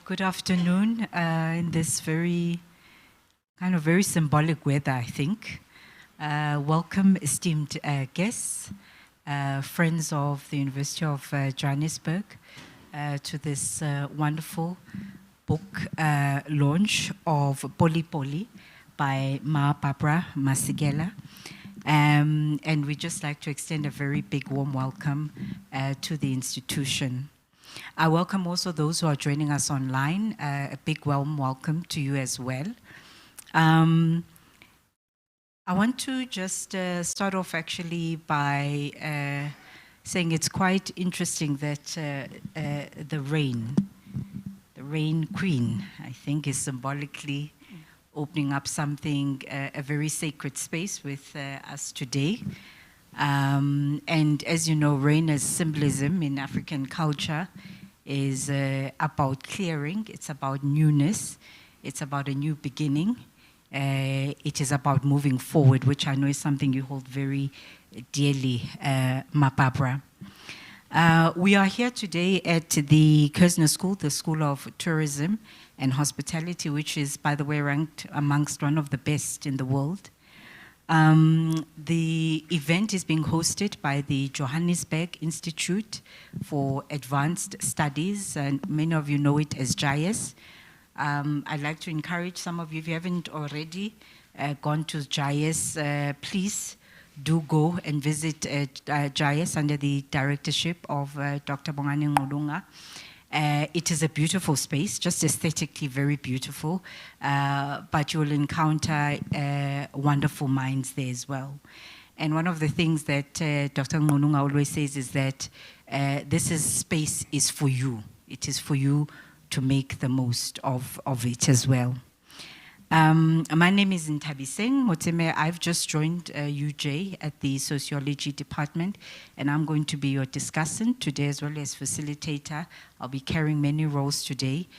Good afternoon in this very symbolic weather, I think. Welcome, esteemed guests, friends of the University of Johannesburg, to this wonderful book launch of Poli by Ma Barbara Masekela. And we'd just like to extend a very big warm welcome to the institution. I welcome also those who are joining us online. A big warm welcome to you as well. I want to just start off actually by saying it's quite interesting that the rain queen, I think, is symbolically opening up something, a very sacred space with us today. And as you know, rain as symbolism in African culture is about clearing, it's about newness, it's about a new beginning, it is about moving forward, which I know is something you hold very dearly, Ma Barbara. We are here today at the Kerzner School, the School of Tourism and Hospitality, which is, by the way, ranked amongst one of the best in the world. The event is being hosted by the Johannesburg Institute for Advanced Studies, and many of you know it as JIAS. I'd like to encourage some of you, if you haven't already gone to JIAS, please do go and visit JIAS under the directorship of Dr. Bongani Ngqulunga. It is a beautiful space, just aesthetically very beautiful, but you'll encounter wonderful minds there as well. And one of the things that Dr. Ngqulunga always says is that space is for you. It is for you to make the most of it as well. My name is Nthabiseng Motsemme. I've just joined UJ at the Sociology department, and I'm going to be your discussant today as well as facilitator. I'll be carrying many roles today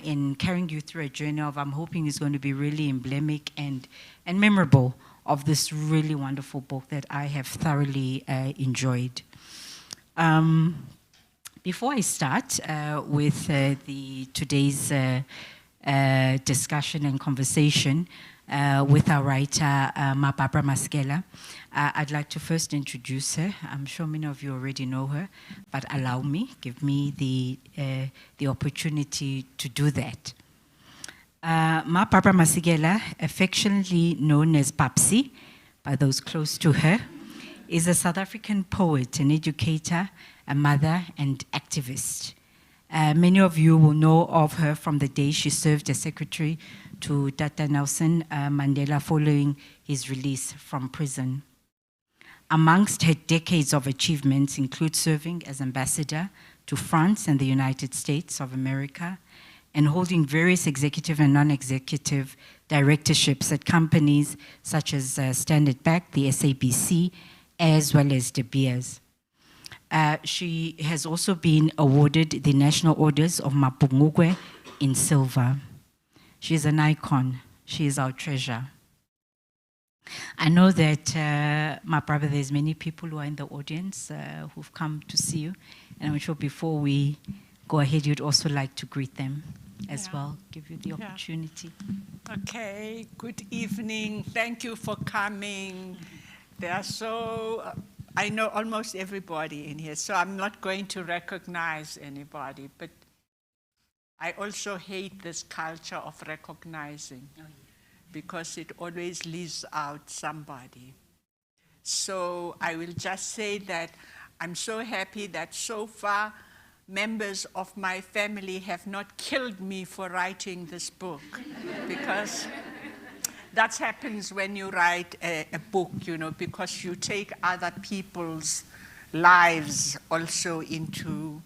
in carrying you through a journey of, I'm hoping is going to be really emblematic and memorable of this really wonderful book that I have thoroughly enjoyed. Before I start with today's discussion and conversation with our writer, Ma Barbara Masekela, I'd like to first introduce her. I'm sure many of you already know her, but give me the opportunity to do that. Ma Barbara Masekela, affectionately known as Papsi by those close to her, is a South African poet, an educator, a mother, and activist. Many of you will know of her from the day she served as secretary to Dr. Nelson Mandela following his release from prison. Amongst her decades of achievements include serving as ambassador to France and the United States of America, and holding various executive and non-executive directorships at companies such as Standard Bank, the SABC, as well as De Beers. She has also been awarded the National Orders of Mapungubwe in silver. She is an icon. She is our treasure. I know that, my brother, there's many people who are in the audience who've come to see you. And I'm sure before we go ahead, you'd also like to greet them as well, give you the opportunity. Okay, good evening. Thank you for coming. They are so... I know almost everybody in here, so I'm not going to recognize anybody, but I also hate this culture of recognizing because it always leaves out somebody. So I will just say that I'm so happy that so far members of my family have not killed me for writing this book because that happens when you write a book, you know, because you take other people's lives also into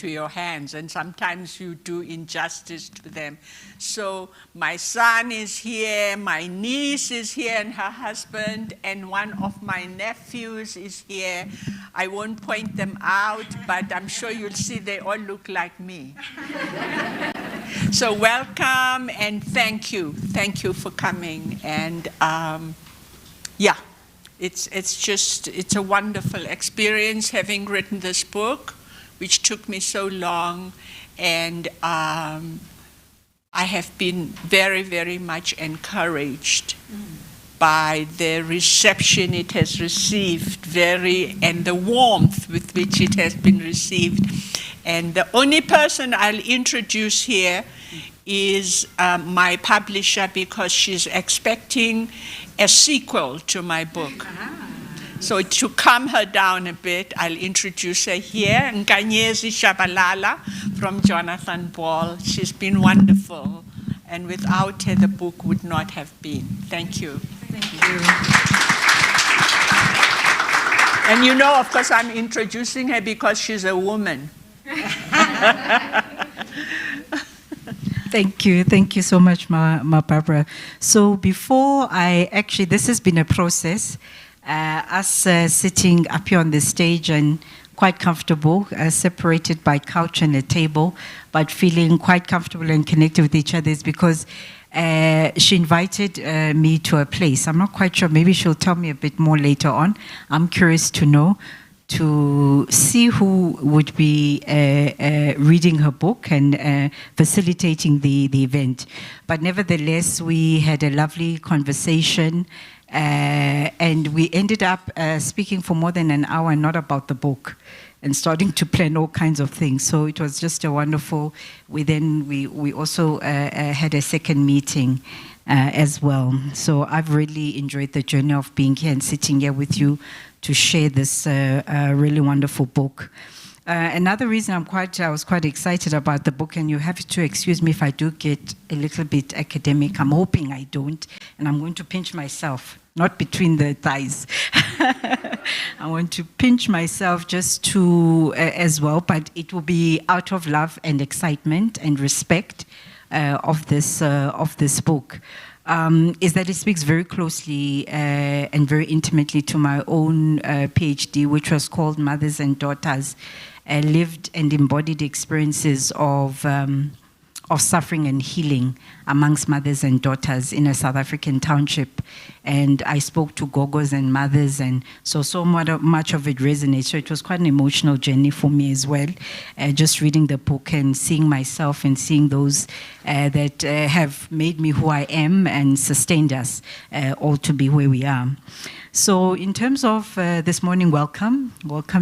your hands, and sometimes you do injustice to them. So my son is here, my niece is here and her husband, and one of my nephews is here. I won't point them out, but I'm sure you'll see they all look like me. So welcome and thank you. Thank you for coming. And yeah, it's a wonderful experience having written this book, which took me so long, and I have been very, very much encouraged by the reception it has received, and the warmth with which it has been received. And the only person I'll introduce here is my publisher, because she's expecting a sequel to my book. So to calm her down a bit, I'll introduce her here, Nkanyezi Shabalala from Jonathan Ball. She's been wonderful, and without her, the book would not have been. Thank you. Thank you. And you know, of course, I'm introducing her because she's a woman. Thank you so much, Ma Barbara. So before this has been a process, us sitting up here on the stage and quite comfortable, separated by couch and a table, but feeling quite comfortable and connected with each other is because she invited me to a place. I'm not quite sure, maybe she'll tell me a bit more later on. I'm curious to know, to see who would be reading her book and facilitating the event. But nevertheless, we had a lovely conversation, and we ended up speaking for more than an hour, not about the book, and starting to plan all kinds of things. So it was just a wonderful. We also had a second meeting as well. So I've really enjoyed the journey of being here and sitting here with you to share this really wonderful book. Another reason I was quite excited about the book, and you have to excuse me if I do get a little bit academic. I'm hoping I don't, and I'm going to pinch myself, not between the thighs. I want to pinch myself just to as well, but it will be out of love and excitement and respect of this book. Is that it speaks very closely and very intimately to my own PhD, which was called Mothers and Daughters, Lived and Embodied Experiences of suffering and healing amongst mothers and daughters in a South African township. And I spoke to gogos and mothers, and so much of it resonates. So it was quite an emotional journey for me as well, just reading the book and seeing myself and seeing those that have made me who I am and sustained us all to be where we are. So in terms of this morning, welcome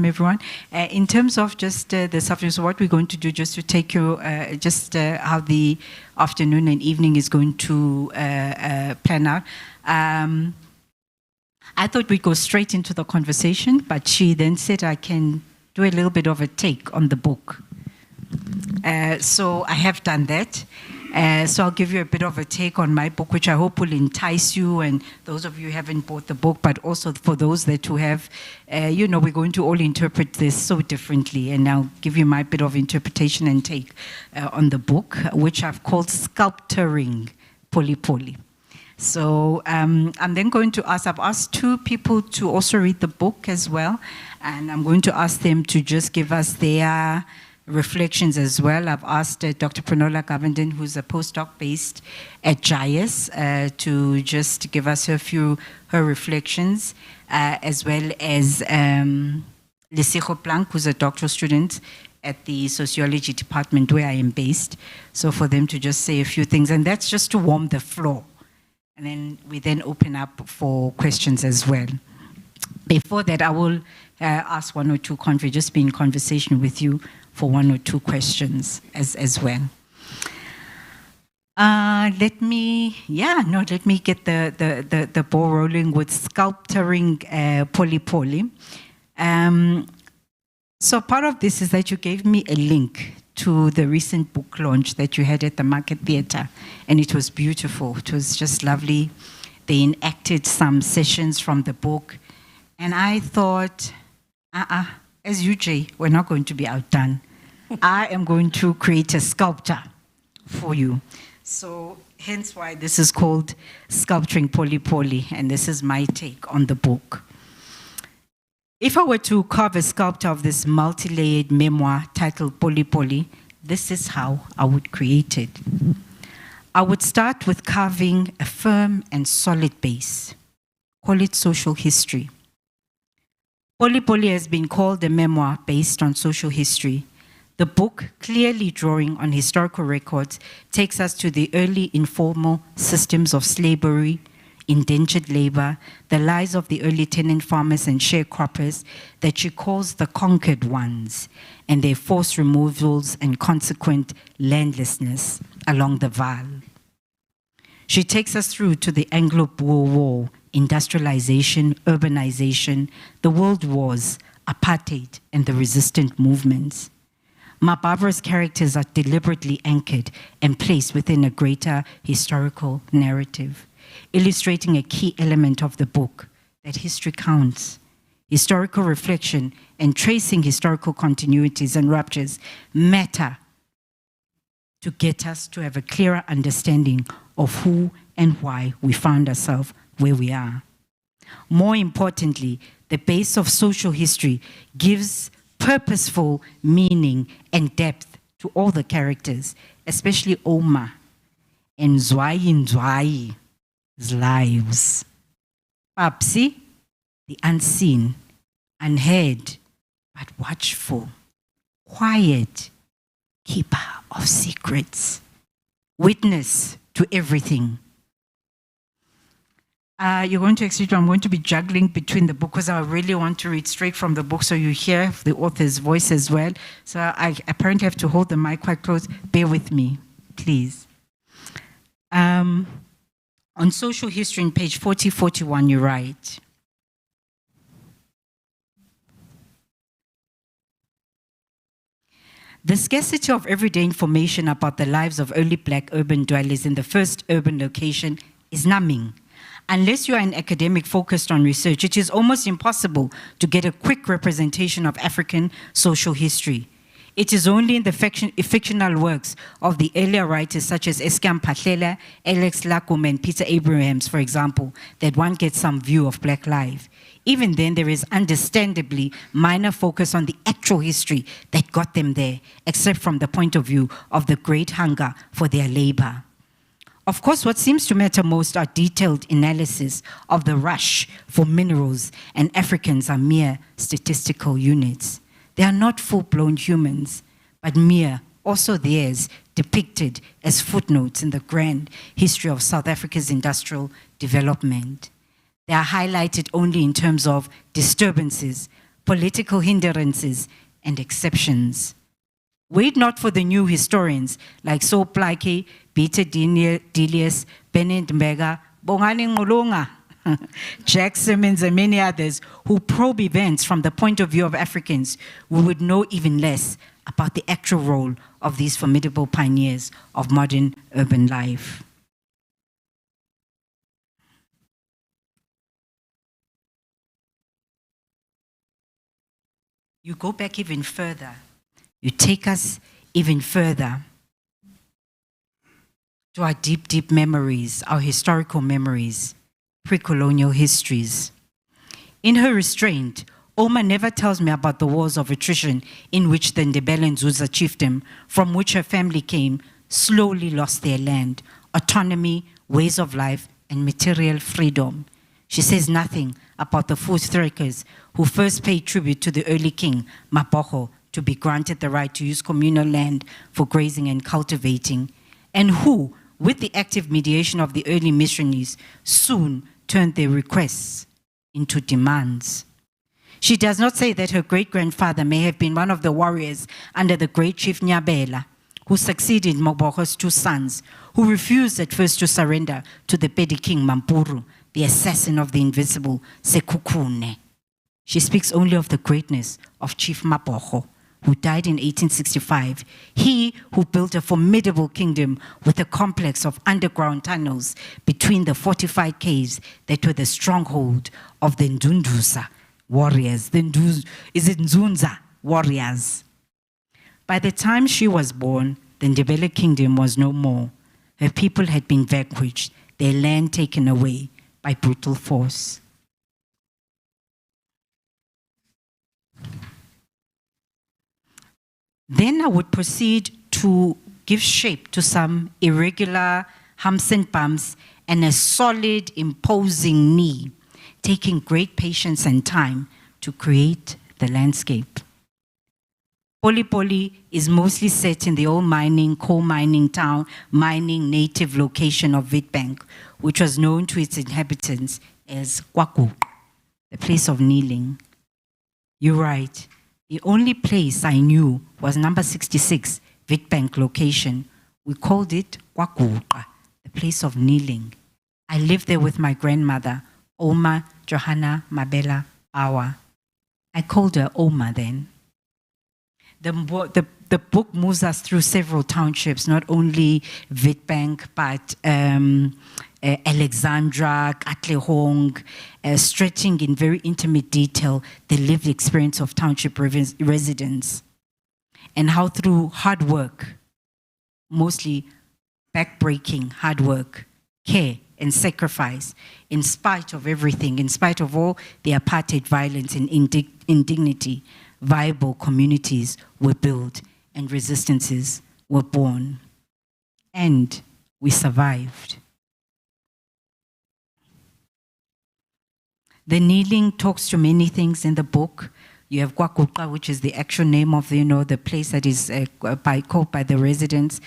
everyone. In terms of just the suffering, so what we're going to do, just to take you, how the afternoon and evening is going to plan out. I thought we'd go straight into the conversation, but she then said I can do a little bit of a take on the book. So I have done that. So I'll give you a bit of a take on my book, which I hope will entice you and those of you who haven't bought the book, but also for those that who have, we're going to all interpret this so differently, and I'll give you my bit of interpretation and take on the book, which I've called Sculpturing Poli. So I'm then going to I've asked two people to also read the book as well, and I'm going to ask them to just give us their reflections as well. I've asked Dr. Pranola Govenden, who's a postdoc based at JIAS, to just give us her reflections, as well as Lesego Plank, who's a doctoral student at the Sociology department where I am based. So for them to just say a few things, and that's just to warm the floor. And then we then open up for questions as well. Before that, I will ask one or two, just be in conversation with you for one or two questions as well. Let me get the ball rolling with Sculpturing Poli. So part of this is that you gave me a link to the recent book launch that you had at the Market Theatre, and it was beautiful. It was just lovely. They enacted some sessions from the book, and I thought, as UJ, we're not going to be outdone. I am going to create a sculpture for you. So hence why this is called Sculpturing Poli, and this is my take on the book. If I were to carve a sculpture of this multi-layered memoir titled Poli, this is how I would create it. I would start with carving a firm and solid base. Call it social history. Poli has been called a memoir based on social history The book, clearly drawing on historical records, takes us to the early informal systems of slavery, indentured labor, the lives of the early tenant farmers and sharecroppers that she calls the conquered ones, and their forced removals and consequent landlessness along the Vaal. She takes us through to the Anglo-Boer War, industrialization, urbanization, the world wars, apartheid, and the resistant movements. Barbara's characters are deliberately anchored and placed within a greater historical narrative, illustrating a key element of the book, that history counts. Historical reflection and tracing historical continuities and ruptures matter to get us to have a clearer understanding of who and why we found ourselves where we are. More importantly, the base of social history gives purposeful meaning and depth to all the characters, especially Oma and Zwai's lives. Papsi, the unseen, unheard, but watchful, quiet, keeper of secrets, witness to everything. You're going to excuse me, I'm going to be juggling between the book because I really want to read straight from the book so you hear the author's voice as well. So I apparently have to hold the mic quite close. Bear with me, please. On social history, in page 4041, you write, the scarcity of everyday information about the lives of early Black urban dwellers in the first urban location is numbing. Unless you are an academic focused on research, it is almost impossible to get a quick representation of African social history. It is only in the fictional works of the earlier writers such as Eskam Patlela, Alex Lacombe, and Peter Abrahams, for example, that one gets some view of Black life. Even then, there is understandably minor focus on the actual history that got them there, except from the point of view of the great hunger for their labor. Of course, what seems to matter most are detailed analysis of the rush for minerals, and Africans are mere statistical units. They are not full-blown humans, but mere, also theirs, depicted as footnotes in the grand history of South Africa's industrial development. They are highlighted only in terms of disturbances, political hindrances, and exceptions. Wait not for the new historians like Soplake, Peter Delius, Bennett Mbega, Bongani Ngolonga, Jack Simmons, and many others who probe events from the point of view of Africans. We would know even less about the actual role of these formidable pioneers of modern urban life. You go back even further. You take us even further to our deep, deep memories, our historical memories, pre-colonial histories. In her restraint, Oma never tells me about the wars of attrition in which the Ndebele Nzuza chiefdom, from which her family came, slowly lost their land, autonomy, ways of life, and material freedom. She says nothing about the Voortrekkers who first paid tribute to the early king, Maboko, to be granted the right to use communal land for grazing and cultivating, and who, with the active mediation of the early missionaries, soon turned their requests into demands. She does not say that her great-grandfather may have been one of the warriors under the great chief Nyabela, who succeeded Moboko's two sons, who refused at first to surrender to the petty king Mampuru, the assassin of the invincible Sekhukhune. She speaks only of the greatness of Chief Maboko, who died in 1865, he who built a formidable kingdom with a complex of underground tunnels between the fortified caves that were the stronghold of the Ndundusa warriors, Nzunza warriors. By the time she was born, the Ndebele kingdom was no more. Her people had been vanquished, their land taken away by brutal force. Then I would proceed to give shape to some irregular humps and bumps and a solid, imposing knee, taking great patience and time to create the landscape. Poli is mostly set in the old mining, coal mining town, mining native location of Witbank, which was known to its inhabitants as Kwaku, the place of kneeling. You're right. The only place I knew was number 66, Witbank location. We called it Kwaku, the place of kneeling. I lived there with my grandmother, Oma Johanna Mabela Awa. I called her Oma then. The book moves us through several townships, not only Witbank, but Alexandra, Katlehong, stretching in very intimate detail the lived experience of township residents, and how through hard work, mostly backbreaking hard work, care, and sacrifice, in spite of everything, in spite of all the apartheid violence and indignity, viable communities were built and resistances were born. And we survived. The kneeling talks to many things in the book. You have Kwakuqa, which is the actual name of the place that is called by the residents.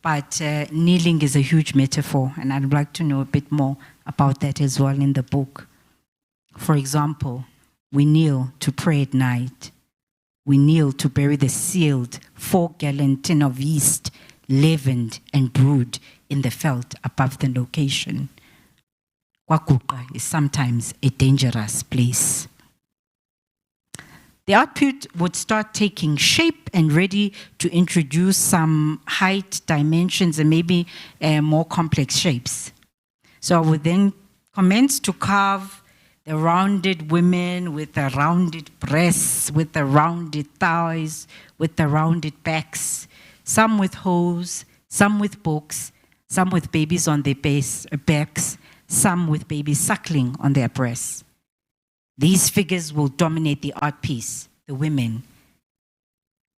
But kneeling is a huge metaphor, and I'd like to know a bit more about that as well in the book. For example, we kneel to pray at night. We kneel to bury the sealed 4-gallon tin of yeast, leavened and brewed in the veld above the location. Kwakuqa is sometimes a dangerous place. The output would start taking shape and ready to introduce some height, dimensions, and maybe more complex shapes. So I would then commence to carve the rounded women with the rounded breasts, with the rounded thighs, with the rounded backs, some with hose, some with books, some with babies on their backs, some with babies suckling on their breasts. These figures will dominate the art piece, the women,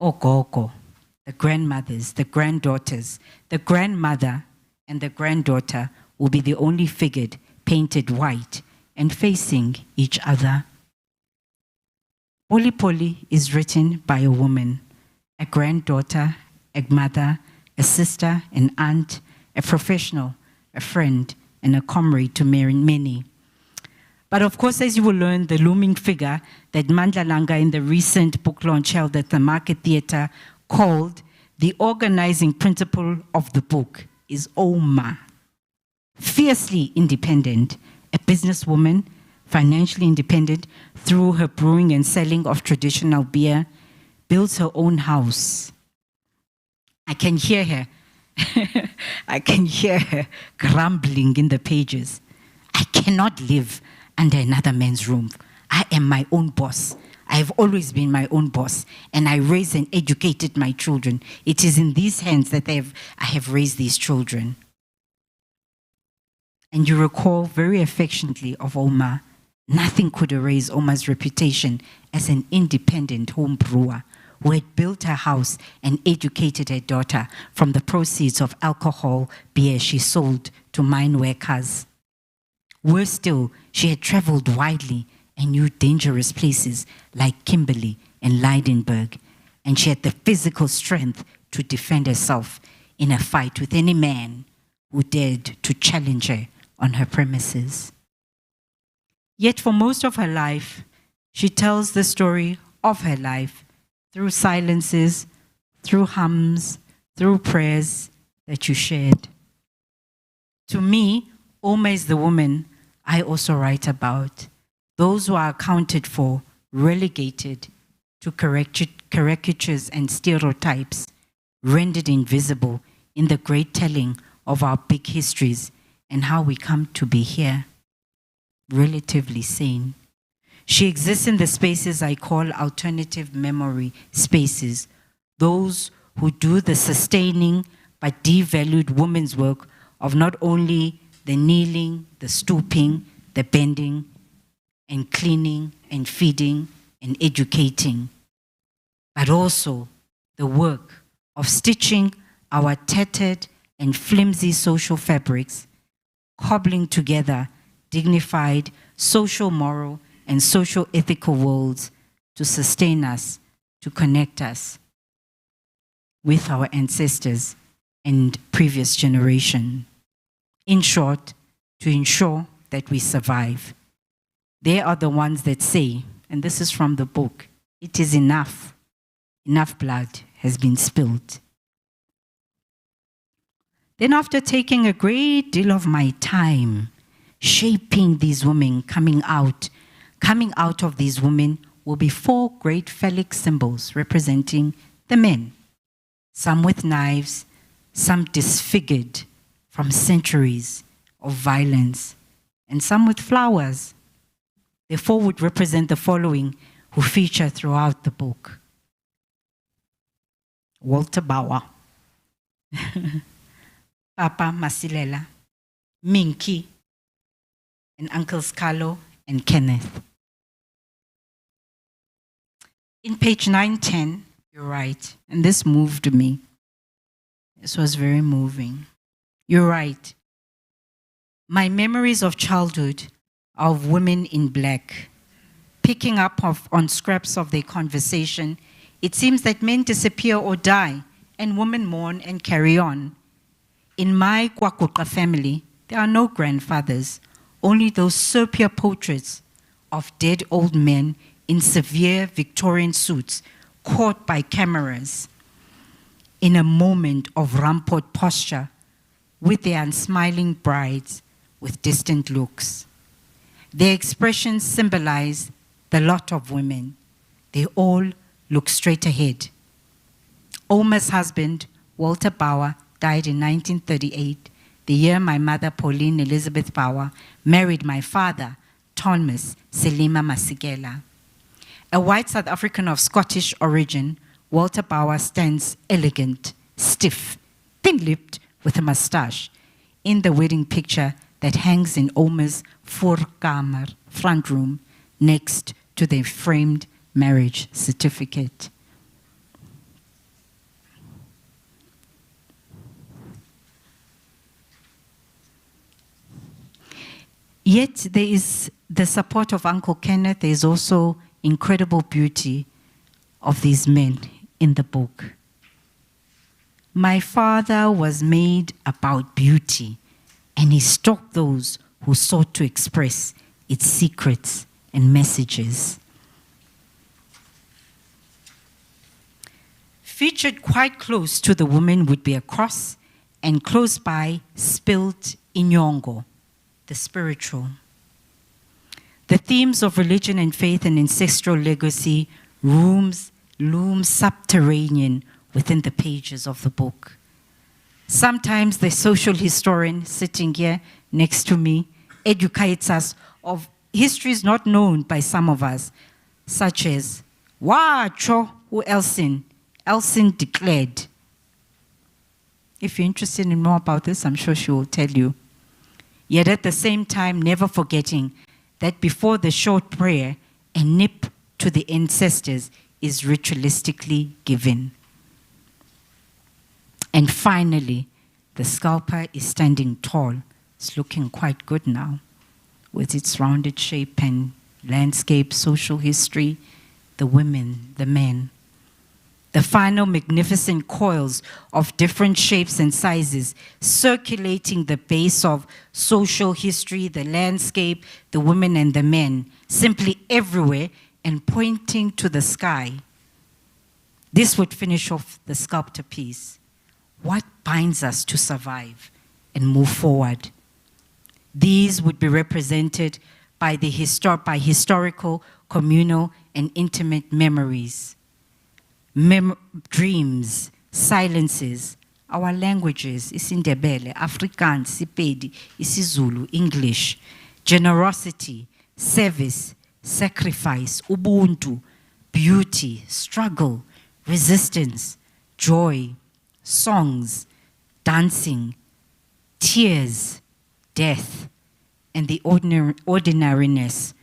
Ogogo, the grandmothers, the granddaughters. The grandmother and the granddaughter will be the only figured painted white and facing each other. Poli is written by a woman, a granddaughter, a mother, a sister, an aunt, a professional, a friend, and a comrade to many. But of course, as you will learn, the looming figure that Mandla Langa in the recent book launch held at the Market Theatre called the organizing principle of the book is Oma. Fiercely independent, a businesswoman, financially independent through her brewing and selling of traditional beer, builds her own house. I can hear her. I can hear her grumbling in the pages. I cannot live under another man's roof. I am my own boss. I have always been my own boss, and I raised and educated my children. It is in these hands that I have raised these children. And you recall very affectionately of Oma. Nothing could erase Oma's reputation as an independent home brewer who had built her house and educated her daughter from the proceeds of alcohol beer she sold to mine workers. Worse still, she had traveled widely and knew dangerous places like Kimberley and Lydenburg, and she had the physical strength to defend herself in a fight with any man who dared to challenge her on her premises. Yet for most of her life, she tells the story of her life through silences, through hums, through prayers that you shared. To me, Oma is the woman I also write about, those who are accounted for, relegated to caricatures and stereotypes, rendered invisible in the great telling of our big histories and how we come to be here, relatively sane. She exists in the spaces I call alternative memory spaces, those who do the sustaining but devalued women's work of not only the kneeling, the stooping, the bending, and cleaning, and feeding, and educating, but also the work of stitching our tattered and flimsy social fabrics, cobbling together dignified social, moral, and social ethical worlds to sustain us, to connect us, with our ancestors and previous generation. In short, to ensure that we survive. They are the ones that say, and this is from the book, it is enough. Enough blood has been spilled. Then after taking a great deal of my time shaping these women, coming out of these women will be 4 great phallic symbols representing the men. Some with knives, some disfigured from centuries of violence, and some with flowers. The 4 would represent the following who feature throughout the book. Walter Bauer, Papa Masekela, Minky, and Uncles Carlo and Kenneth. In page 910, you're right, and this moved me. This was very moving. You're right. My memories of childhood are of women in black, picking up on scraps of their conversation. It seems that men disappear or die, and women mourn and carry on. In my Kwakuqa family, there are no grandfathers, only those sepia portraits of dead old men in severe Victorian suits, caught by cameras in a moment of rampant posture, with their unsmiling brides with distant looks. Their expressions symbolize the lot of women. They all look straight ahead. Oma's husband, Walter Bauer, died in 1938, the year my mother, Pauline Elizabeth Bauer, married my father, Thomas Selima Masekela. A white South African of Scottish origin, Walter Bauer stands elegant, stiff, thin-lipped, with a mustache in the wedding picture that hangs in Oma's voorkamer front room next to their framed marriage certificate. Yet there is the support of Uncle Kenneth. There is also incredible beauty of these men in the book. My father was made about beauty, and he stalked those who sought to express its secrets and messages. Featured quite close to the woman would be a cross, and close by, spilled inyongo, the spiritual. The themes of religion and faith and ancestral legacy loom subterranean within the pages of the book. Sometimes the social historian sitting here next to me educates us of histories not known by some of us, such as, Wacho u Elsin declared. If you're interested in more about this, I'm sure she will tell you. Yet at the same time, never forgetting that before the short prayer, a nip to the ancestors is ritualistically given. And finally, the sculpture is standing tall. It's looking quite good now, with its rounded shape and landscape, social history, the women, the men. The final magnificent coils of different shapes and sizes circulating the base of social history, the landscape, the women and the men, simply everywhere and pointing to the sky. This would finish off the sculpture piece. What binds us to survive and move forward? These would be represented by historical, communal, and intimate memories. Dreams, silences, our languages, isiNdebele, Afrikaans, Sepedi, isiZulu, English, generosity, service, sacrifice, ubuntu, beauty, struggle, resistance, joy, songs, dancing, tears, death, and the ordinariness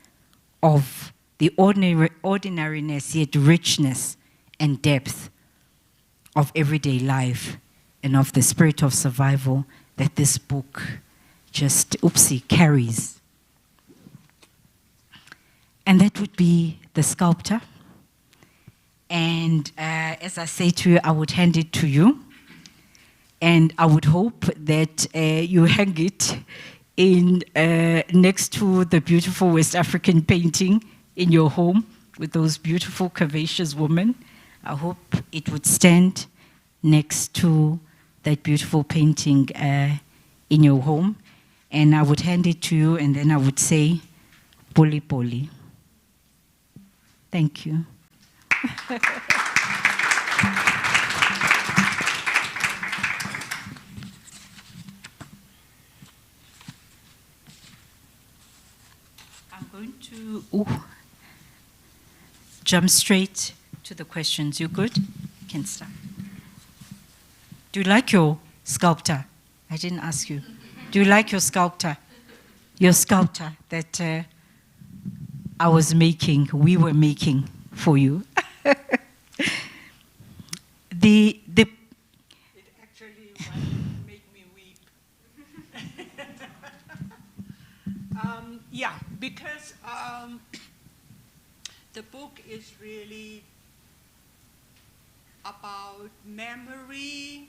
of the ordinariness yet richness and depth of everyday life and of the spirit of survival that this book just, carries. And that would be the sculptor. And as I say to you, I would hand it to you. And I would hope that you hang it in next to the beautiful West African painting in your home with those beautiful curvaceous women. I hope it would stand next to that beautiful painting in your home. And I would hand it to you, and then I would say, Poli Poli. Thank you. I'm going to jump straight to the questions. You good? You can start. Do you like your sculptor? I didn't ask you. Do you like your sculptor? Your sculptor that I was making, we were making for you. It actually made me weep. Yeah, because the book is really about memory.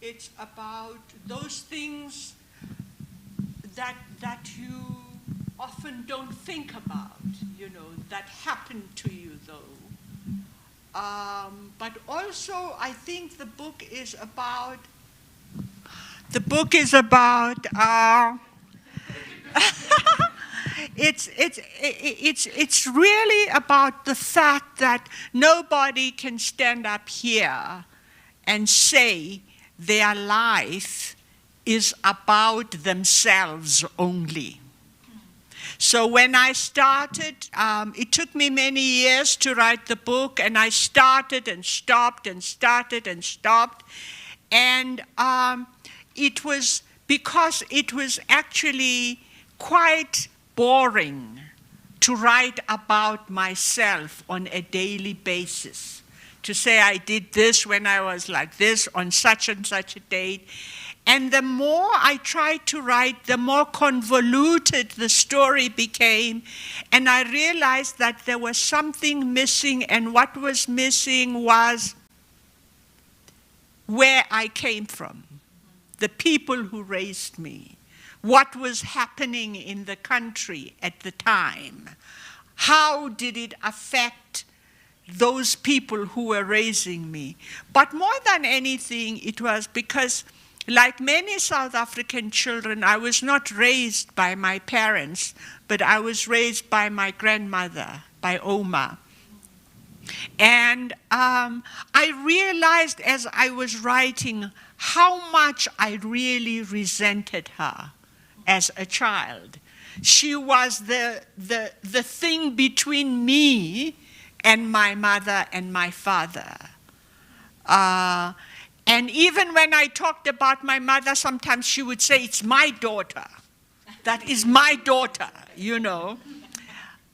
It's about those things that you often don't think about, you know, that happen to you though. But also I think the book is about it's really about the fact that nobody can stand up here and say their life is about themselves only. So when I started, it took me many years to write the book, and I started and stopped and started and stopped. And it was because it was actually quite boring to write about myself on a daily basis. To say I did this when I was like this on such and such a date. And the more I tried to write, the more convoluted the story became. And I realized that there was something missing, and what was missing was where I came from, the people who raised me, what was happening in the country at the time, how did it affect those people who were raising me. But more than anything, it was because, like many South African children, I was not raised by my parents, but I was raised by my grandmother, by Oma. And I realized as I was writing how much I really resented her as a child. She was the thing between me and my mother and my father. And even when I talked about my mother, sometimes she would say, it's my daughter. That is my daughter, you know.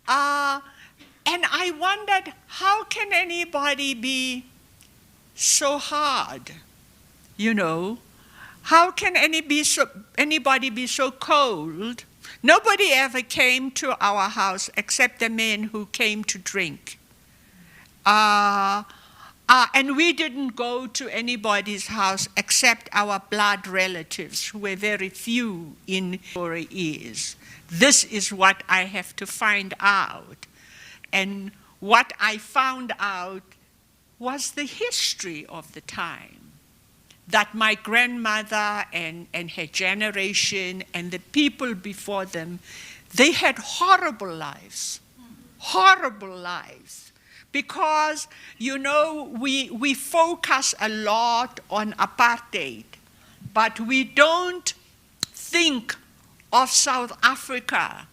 And I wondered, how can anybody be so hard, you know? How can anybody be so cold? Nobody ever came to our house except the men who came to drink. And we didn't go to anybody's house except our blood relatives, who were very few in story is. This is what I have to find out. And what I found out was the history of the time, that my grandmother and her generation and the people before them, they had horrible lives, horrible lives. Because, you know, we focus a lot on apartheid, but we don't think of South Africa.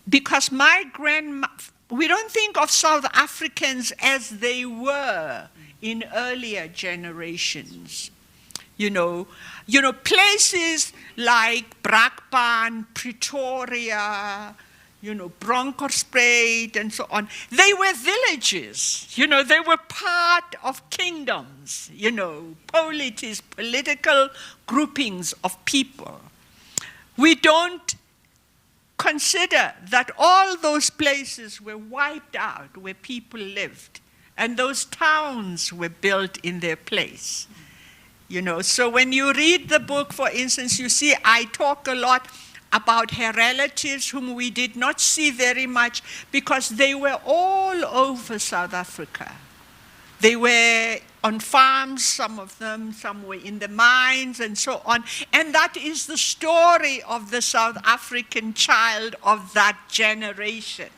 Because we don't think of South Africans as they were in earlier generations. You know, places like Brakpan, Pretoria, you know, Bronkhorstspruit and so on, they were villages, you know, they were part of kingdoms, you know, polities, political groupings of people. We don't consider that all those places were wiped out where people lived, and those towns were built in their place. You know, so when you read the book, for instance, you see I talk a lot about her relatives whom we did not see very much because they were all over South Africa. They were on farms, some of them, some were in the mines and so on. And that is the story of the South African child of that generation.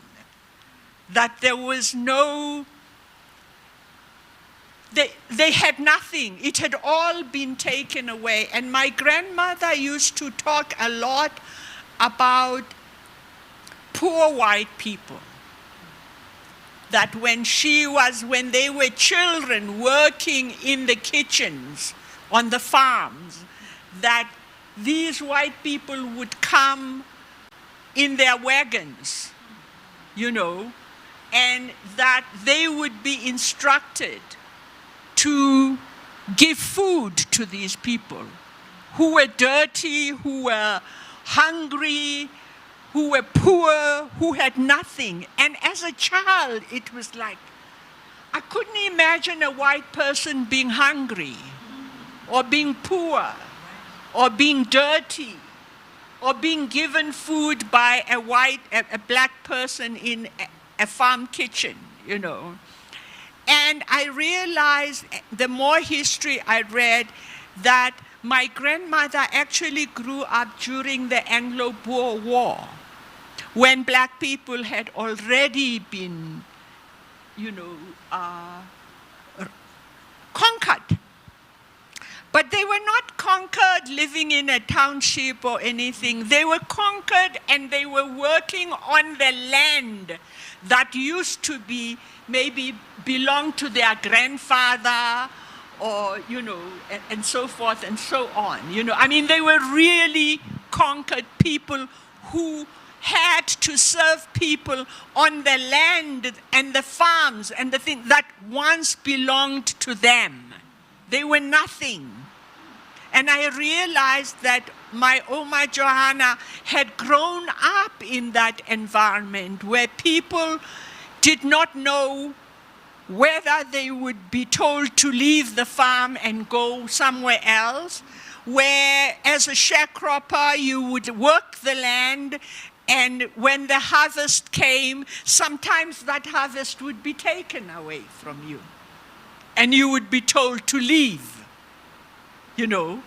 That there was no, they had nothing. It had all been taken away. And my grandmother used to talk a lot about poor white people. That when they were children working in the kitchens on the farms, that these white people would come in their wagons, you know, and that they would be instructed to give food to these people who were dirty, who were hungry, who were poor, who had nothing. And as a child, it was like, I couldn't imagine a white person being hungry, or being poor, or being dirty, or being given food by a black person in a farm kitchen, you know. And I realized, the more history I read, that my grandmother actually grew up during the Anglo-Boer War, when black people had already been, you know, conquered. But they were not conquered living in a township or anything. They were conquered and they were working on the land that used to be, maybe belonged to their grandfather, or, you know, and so forth and so on. You know, I mean, they were really conquered people who had to serve people on the land and the farms and the thing that once belonged to them. They were nothing. And I realized that my Oma Johanna had grown up in that environment where people did not know whether they would be told to leave the farm and go somewhere else, where as a sharecropper you would work the land, and when the harvest came, sometimes that harvest would be taken away from you, and you would be told to leave, you know.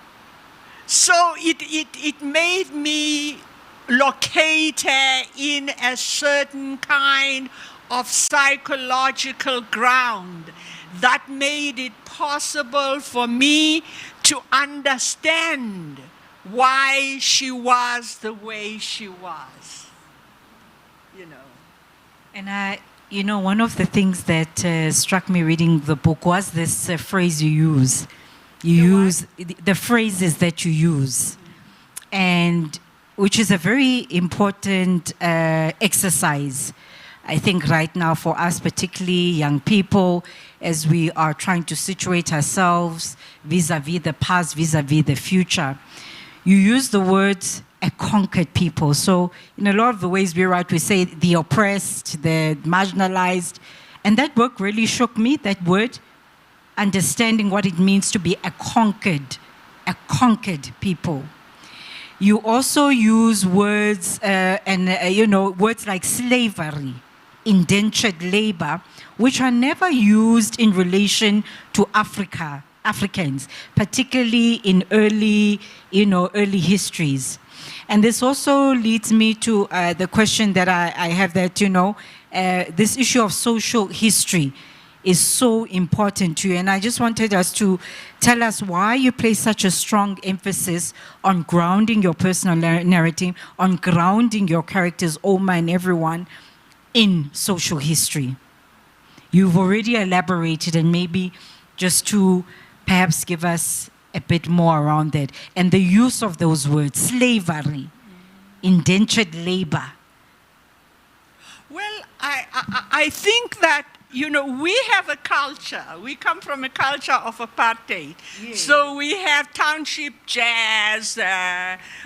So it made me locate her in a certain kind of psychological ground that made it possible for me to understand why she was the way she was, you know. And you know, one of the things that struck me reading the book was this phrase you use. The phrases that you use, and which is a very important exercise, I think, right now for us, particularly young people, as we are trying to situate ourselves vis-a-vis the past, vis-a-vis the future. You use the words a conquered people. So in a lot of the ways we write, we say the oppressed, the marginalized, and that book really shook me, that word, understanding what it means to be a conquered people. You also use words you know, words like slavery, indentured labor, which are never used in relation to Africans, particularly in early histories. And this also leads me to the question that I have, that, you know, this issue of social history is so important to you. And I just wanted us to tell us why you place such a strong emphasis on grounding your personal narrative, on grounding your characters, Oma and everyone, in social history. You've already elaborated, and maybe just to perhaps give us a bit more around that. And the use of those words, slavery, indentured labor. Well, I think that you know, we have a culture. We come from a culture of apartheid. Yes. So we have township jazz,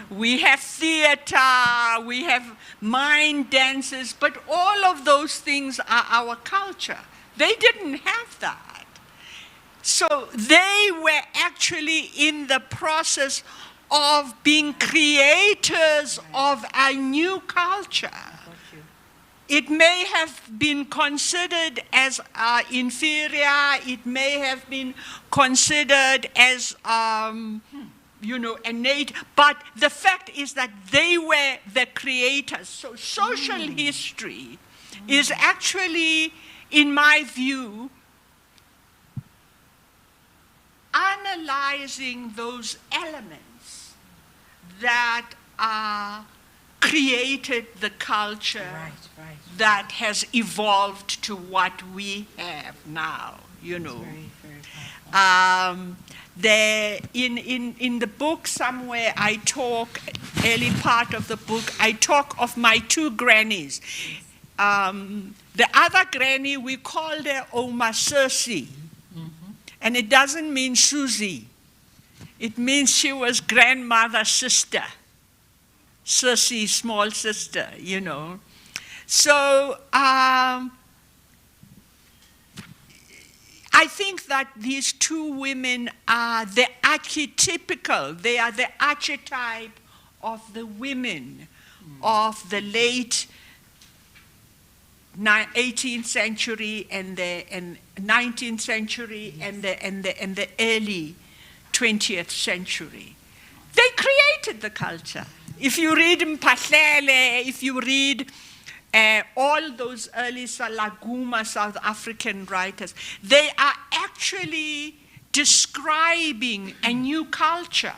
we have theater, we have mime dances, but all of those things are our culture. They didn't have that. So they were actually in the process of being creators of a new culture. It may have been considered as inferior. It may have been considered as, you know, innate. But the fact is that they were the creators. So social history is actually, in my view, analyzing those elements that created the culture that has evolved to what we have now, you know. In the book somewhere I talk, early part of the book, I talk of my two grannies. The other granny, we called her Oma Circe. And it doesn't mean Susie. It means she was grandmother's sister. Circe, small sister, you know. So I think that these two women are the archetypical, they are the archetype of the women of the late 18th century and the 19th century and the early 20th century. They created the culture. If you read Mpahlele, if you read all those early Salaguma South African writers, they are actually describing a new culture,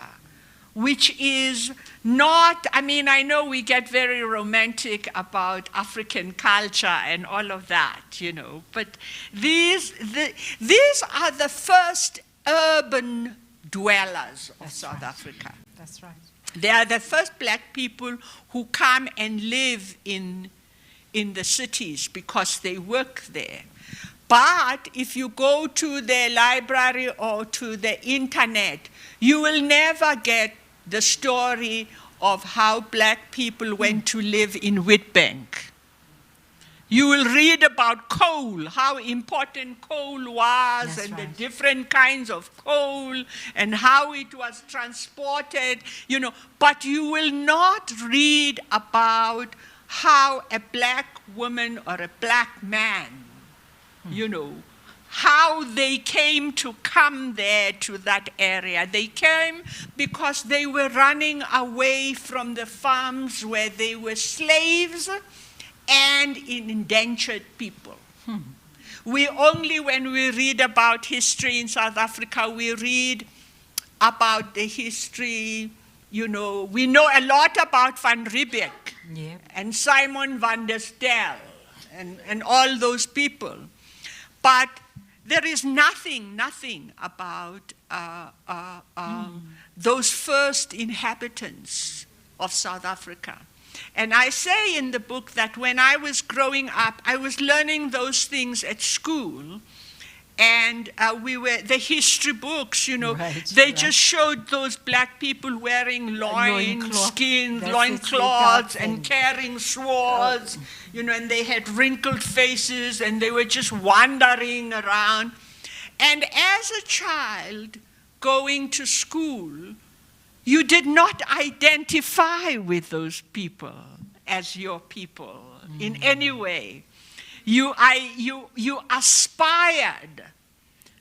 which is not, I mean, I know we get very romantic about African culture and all of that, you know, but these are the first urban dwellers of South Africa. That's right. They are the first black people who come and live in the cities because they work there. But if you go to the library or to the internet, you will never get the story of how black people went to live in Witbank. You will read about coal, how important coal was. That's and right. The different kinds of coal and how it was transported, you know, but you will not read about how a black woman or a black man, you know, how they came to come there to that area. They came because they were running away from the farms where they were slaves and indentured people. We only, when we read about history in South Africa, we read about the history, you know, we know a lot about Van Riebeeck and Simon van der Stel and all those people. But there is nothing about those first inhabitants of South Africa. And I say in the book that when I was growing up, I was learning those things at school. And the history books, you know, they just showed those black people wearing loincloths and carrying swords, you know, and they had wrinkled faces and they were just wandering around. And as a child going to school, you did not identify with those people as your people in any way. You aspired,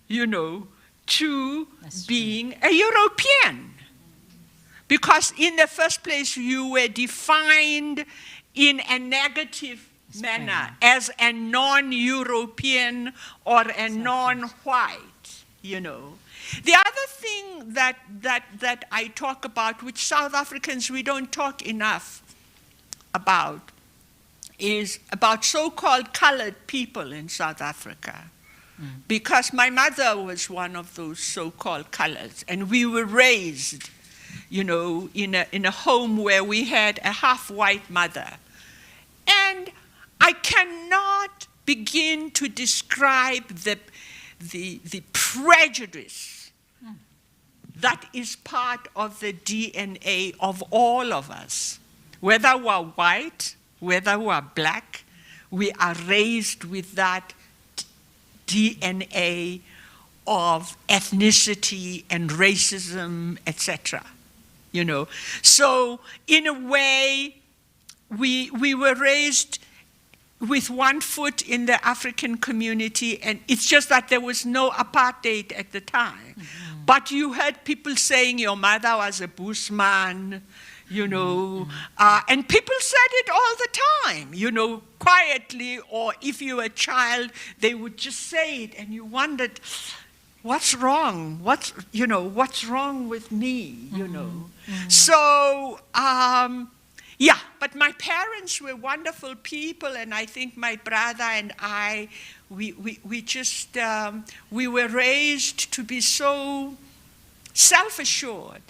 you know, to being a European. Because in the first place, you were defined in a negative manner as a non-European or a non-white, you know. The other thing that I talk about, which South Africans, we don't talk enough about, is about so-called colored people in South Africa. Because my mother was one of those so-called colors, and we were raised, you know, in a home where we had a half-white mother. And I cannot begin to describe the prejudice that is part of the DNA of all of us. Whether we're white, whether we're black, we are raised with that DNA of ethnicity and racism, etc. You know, so in a way, we were raised with one foot in the African community, and it's just that there was no apartheid at the time. Mm-hmm. But you heard people saying your mother was a bushman, you know, and people said it all the time, you know, quietly, or if you were a child, they would just say it, and you wondered, what's wrong? What's wrong with me, you know? Mm-hmm. So, yeah, but my parents were wonderful people, and I think my brother and I, we were raised to be so self-assured,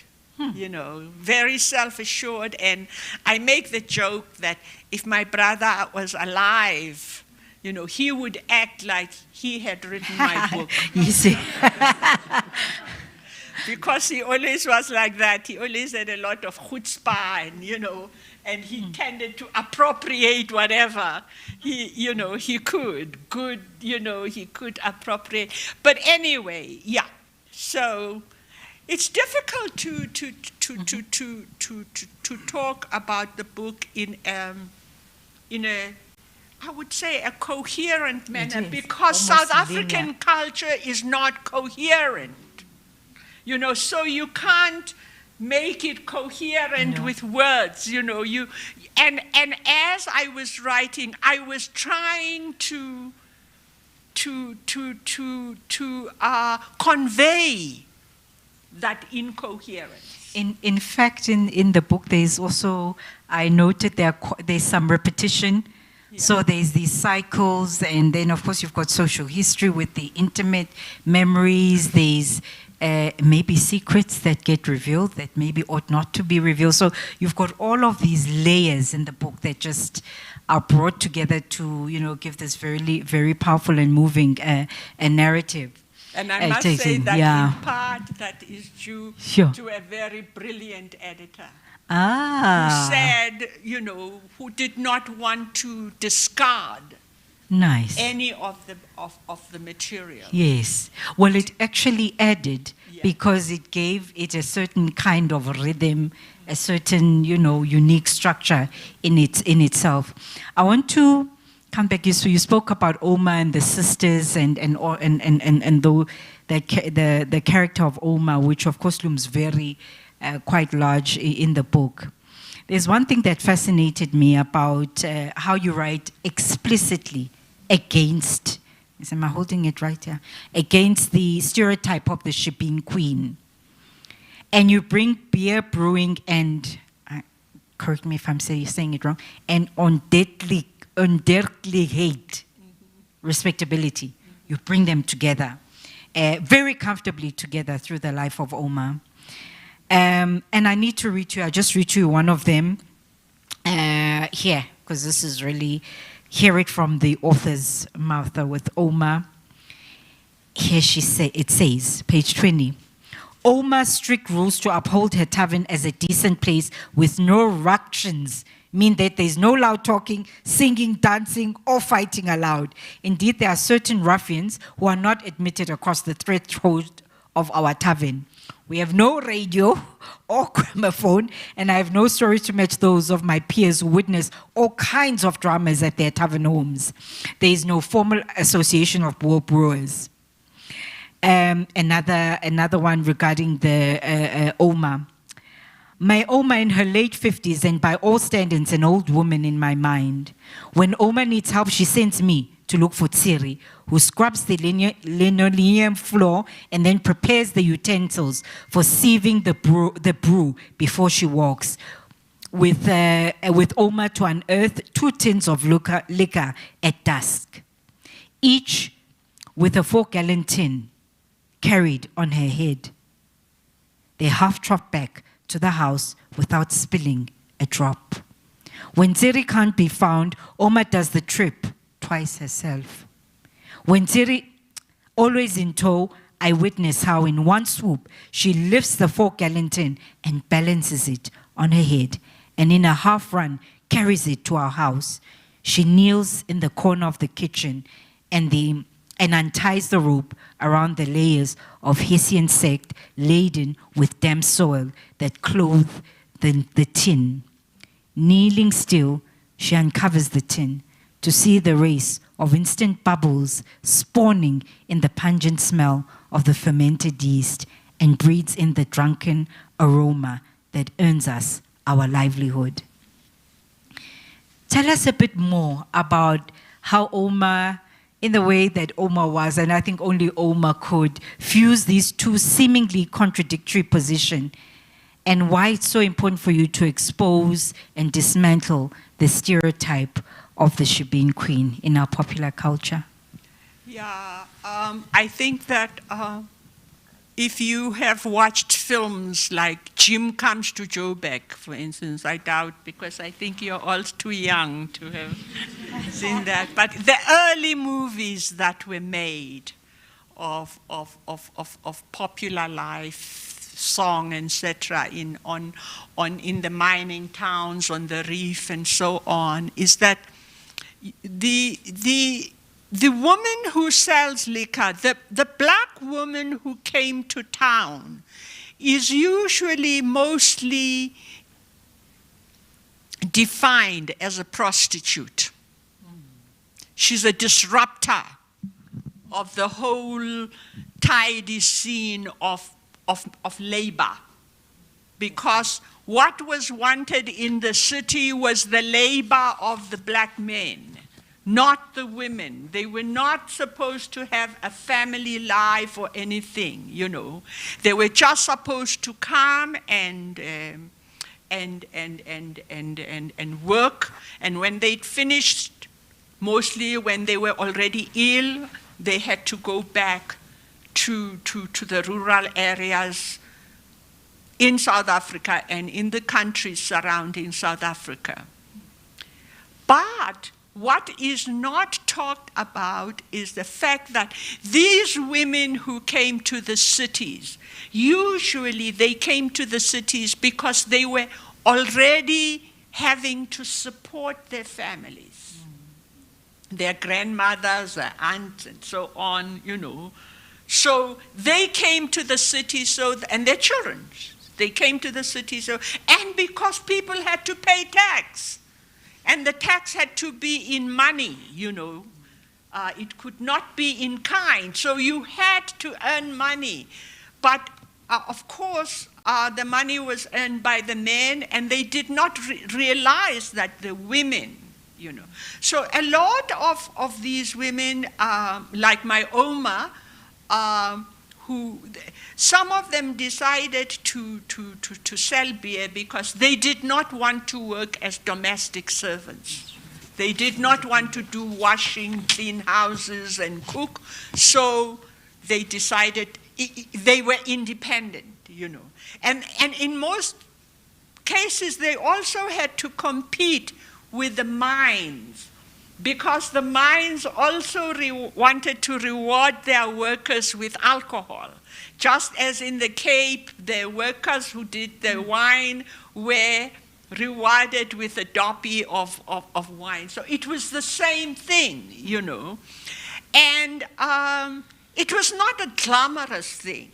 you know, very self-assured. And I make the joke that if my brother was alive, you know, he would act like he had written my book. You see. Because he always was like that. He always had a lot of chutzpah, and, you know, and he tended to appropriate whatever he could. He could appropriate. But anyway, yeah. So it's difficult to talk about the book in a, I would say, a coherent manner, because South African culture is not coherent. You know, so you can't make it coherent with words, you know. And as I was writing, I was trying to convey that incoherence. In fact, in the book, there's also, I noted there's some repetition. Yeah. So there's these cycles, and then of course you've got social history with the intimate memories. There's maybe secrets that get revealed that maybe ought not to be revealed. So you've got all of these layers in the book that just are brought together to, you know, give this very, very powerful and moving a narrative. And I must say that in part that is due to a very brilliant editor. Who said, you know, who did not want to discard any of the material. Yes. Well, it actually added because it gave it a certain kind of rhythm, a certain, you know, unique structure in itself. I want to come back. So you spoke about Oma and the sisters and the character of Oma, which of course looms very quite large in the book. There's one thing that fascinated me about how you write explicitly against, am I holding it right here? Against the stereotype of the shipping queen. And you bring beer brewing and, correct me if I'm saying it wrong, and ondeerlikheid, respectability. You bring them together, very comfortably together through the life of Oma. And I need to read you, I just read you one of them here, because this is really, hear it from the author's mouth with Oma. Here it says, page 20, Oma's strict rules to uphold her tavern as a decent place with no ructions mean that there's no loud talking, singing, dancing, or fighting allowed. Indeed, there are certain ruffians who are not admitted across the threshold of our tavern. We have no radio or gramophone, and I have no stories to match those of my peers who witness all kinds of dramas at their tavern homes. There is no formal association of brewers. Another one regarding the Oma. My Oma in her late 50s, and by all standards an old woman in my mind. When Oma needs help, she sends me to look for Tsiri, who scrubs the linoleum floor and then prepares the utensils for sieving the brew before she walks, with Oma to unearth 2 tins of liquor at dusk, each with a 4-gallon tin carried on her head. They half trot back to the house without spilling a drop. When Tsiri can't be found, Oma does the trip twice herself. When Tsiri, always in tow, I witness how in one swoop she lifts the 4-gallon tin and balances it on her head, and in a half run carries it to our house. She kneels in the corner of the kitchen and unties the rope around the layers of Hessian sect laden with damp soil that clothe the tin. Kneeling still, she uncovers the tin to see the race of instant bubbles spawning in the pungent smell of the fermented yeast and breathes in the drunken aroma that earns us our livelihood. Tell us a bit more about how Oma, in the way that Oma was, and I think only Oma could, fuse these two seemingly contradictory positions, and why it's so important for you to expose and dismantle the stereotype of the Shebeen Queen in our popular culture. Yeah, I think that if you have watched films like Jim Comes to Joburg, for instance, I doubt, because I think you're all too young to have seen that, but the early movies that were made of popular life, song, etc., in the mining towns, on the reef, and so on, is that the woman who sells liquor, the black woman who came to town, is usually mostly defined as a prostitute. She's a disruptor of the whole tidy scene of labor, because what was wanted in the city was the labor of the black men, not the women. They were not supposed to have a family life or anything, you know. They were just supposed to come and work, and when they'd finished, mostly when they were already ill, they had to go back to the rural areas in South Africa and in the countries surrounding South Africa. But what is not talked about is the fact that these women who came to the cities, usually they came to the cities because they were already having to support their families, their grandmothers, their aunts, and so on, you know. So they came to the city, and their children, they came to the city, and because people had to pay tax, and the tax had to be in money, you know, it could not be in kind, so you had to earn money. But of course, the money was earned by the men, and they did not realize that the women, you know. So a lot of these women, like my Oma, who some of them decided to sell beer because they did not want to work as domestic servants. They did not want to do washing, clean houses, and cook. So they decided they were independent, you know. And in most cases, they also had to compete with the mines, because the mines also wanted to reward their workers with alcohol. Just as in the Cape, the workers who did the wine were rewarded with a doppie of wine. So it was the same thing, you know. And it was not a glamorous thing.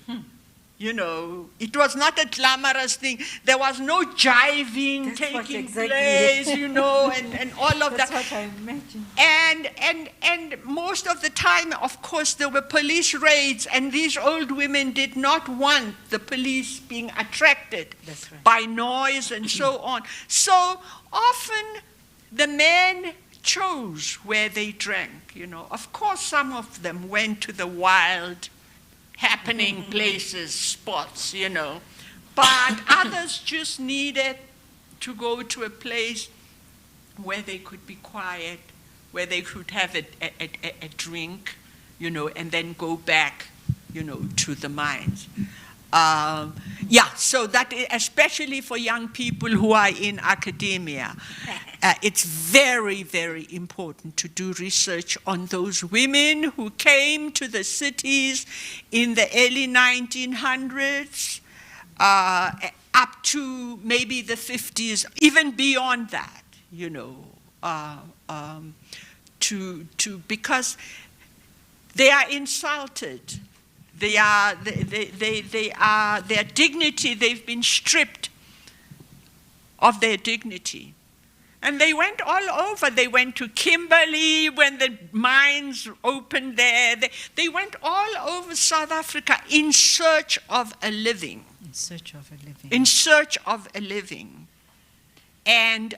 You know, it was not a glamorous thing. There was no jiving taking place, you know, and all of that. That's what I imagine. And most of the time, of course, there were police raids, and these old women did not want the police being attracted by noise and so on. So often the men chose where they drank, you know. Of course, some of them went to the wild happening places, spots, you know. But others just needed to go to a place where they could be quiet, where they could have a drink, you know, and then go back, you know, to the mines. Yeah, so that, especially for young people who are in academia. it's very, very important to do research on those women who came to the cities in the early 1900s, up to maybe the 50s, even beyond that, you know, because they are insulted. Their dignity, they've been stripped of their dignity. And they went all over. They went to Kimberley when the mines opened there. They went all over South Africa in search of a living. In search of a living. In search of a living. And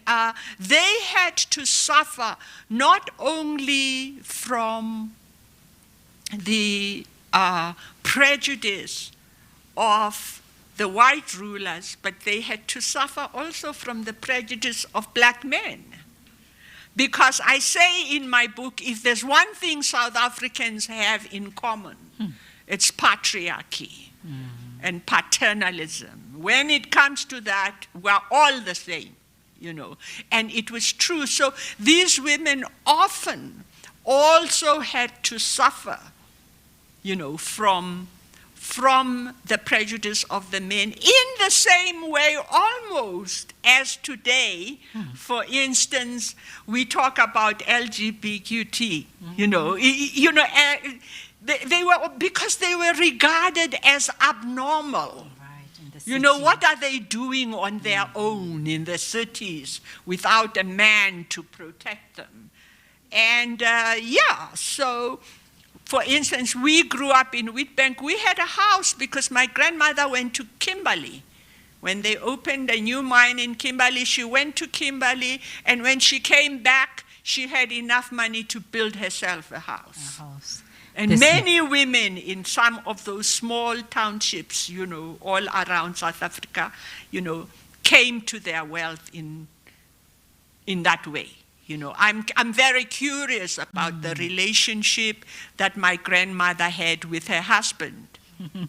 they had to suffer not only from the prejudice of the white rulers, but they had to suffer also from the prejudice of black men. Because I say in my book, if there's one thing South Africans have in common, it's patriarchy and paternalism. When it comes to that, we're all the same, you know. And it was true. So these women often also had to suffer, you know, from the prejudice of the men in the same way almost as today. For instance, we talk about LGBTQ, you know, they were, because they were regarded as abnormal. You know, what are they doing on their own in the cities without a man to protect them? And so, for instance, we grew up in Witbank. We had a house because my grandmother went to Kimberley. When they opened a new mine in Kimberley, she went to Kimberley, and when she came back, she had enough money to build herself a house. And many women in some of those small townships, you know, all around South Africa, you know, came to their wealth in that way. You know, I'm very curious about the relationship that my grandmother had with her husband,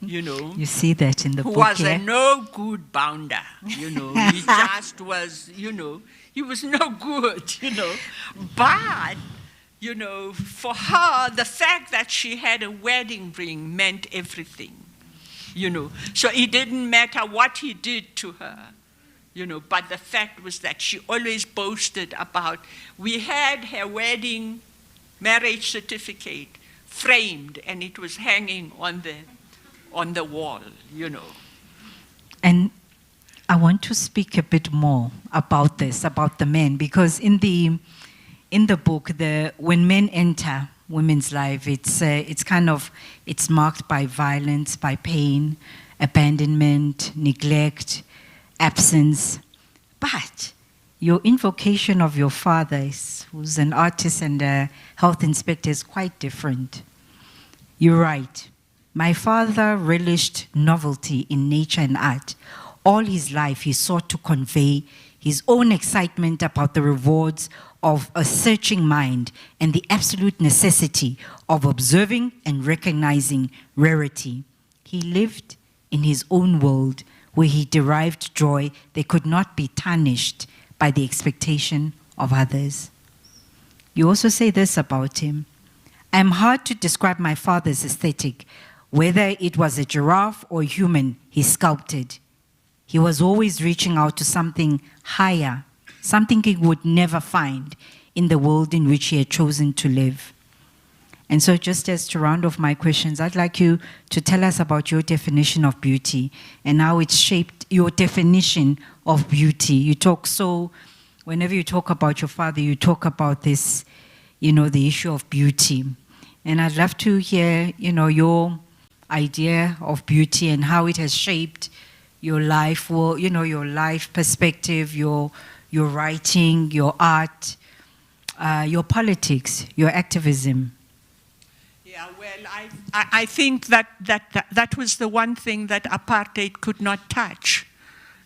you know. You see that in the book, who was a no good bounder, you know. He just was, you know, he was no good, you know. But, you know, for her, the fact that she had a wedding ring meant everything, you know. So it didn't matter what he did to her. You know, but the fact was that she always boasted about, we had her wedding marriage certificate framed and it was hanging on the wall, you know. And I want to speak a bit more about this, about the men, because in the book, when men enter women's life, it's marked by violence, by pain, abandonment, neglect, absence. But your invocation of your father, who's an artist and a health inspector, is quite different. You write, my father relished novelty in nature and art. All his life he sought to convey his own excitement about the rewards of a searching mind and the absolute necessity of observing and recognizing rarity. He lived in his own world, where he derived joy that could not be tarnished by the expectation of others. You also say this about him. I am hard to describe my father's aesthetic, whether it was a giraffe or a human he sculpted. He was always reaching out to something higher, something he would never find in the world in which he had chosen to live. And so just as to round off my questions, I'd like you to tell us about your definition of beauty and how it shaped your definition of beauty. You talk whenever you talk about your father, you talk about this, you know, the issue of beauty. And I'd love to hear, you know, your idea of beauty and how it has shaped your life, or, you know, your life perspective, your writing, your art, your politics, your activism. Yeah, well, I think that was the one thing that apartheid could not touch.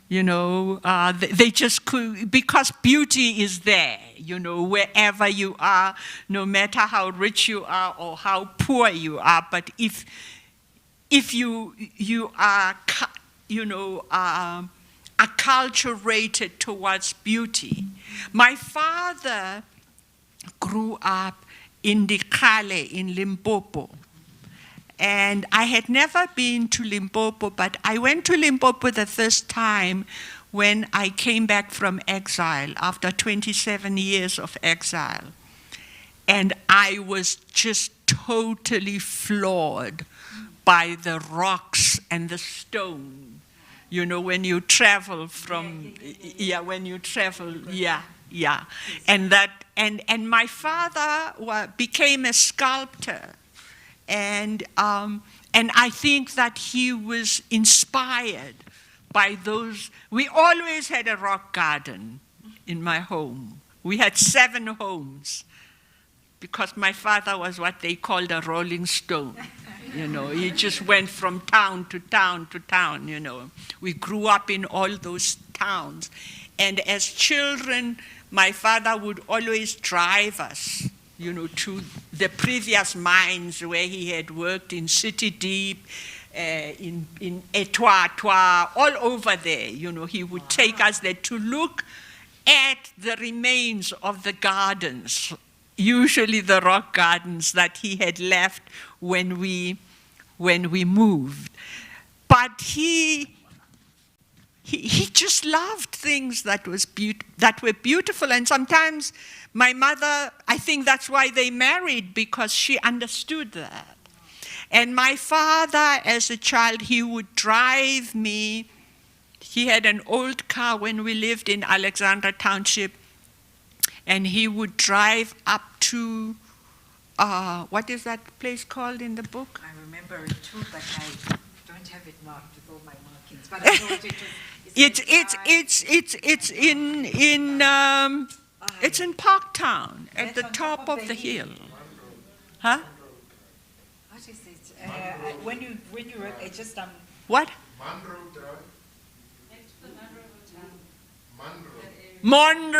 You know, they just could, because beauty is there, you know, wherever you are, no matter how rich you are or how poor you are. But if you are, you know, acculturated towards beauty. My father grew up in Dikale in Limpopo. And I had never been to Limpopo, but I went to Limpopo the first time when I came back from exile, after 27 years of exile. And I was just totally floored by the rocks and the stone. You know, when you travel from, when you travel, And my father became a sculptor. And I think that he was inspired by those. We always had a rock garden in my home. We had 7 homes because my father was what they called a rolling stone. You know, he just went from town to town to town, you know. We grew up in all those towns. And as children, my father would always drive us, you know, to the previous mines where he had worked in City Deep, in Etwa, all over there. You know, he would take us there to look at the remains of the gardens, usually the rock gardens that he had left when we moved. But he just loved things that were beautiful. And sometimes my mother, I think that's why they married, because she understood that. And my father, as a child, he would drive me. He had an old car when we lived in Alexandra Township, and he would drive up to, what is that place called in the book? I remember it too, but I don't have it marked with all my markings. But I thought it was. It's in Parktown, at the top of the hill. Huh? What is it? When you were just what? Monroe Drive. Next to the Monroe Hotel.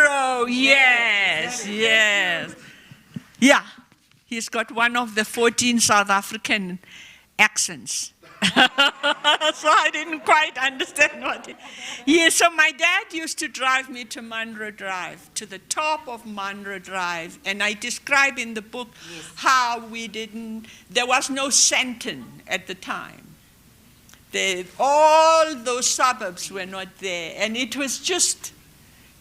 Monroe, yes. Yeah, he's got one of the 14 South African accents. So I didn't quite understand what it. Yeah, so my dad used to drive me to Monroe Drive, to the top of Monroe Drive, and I describe in the book how there was no Sandton at the time. All those suburbs were not there, and it was just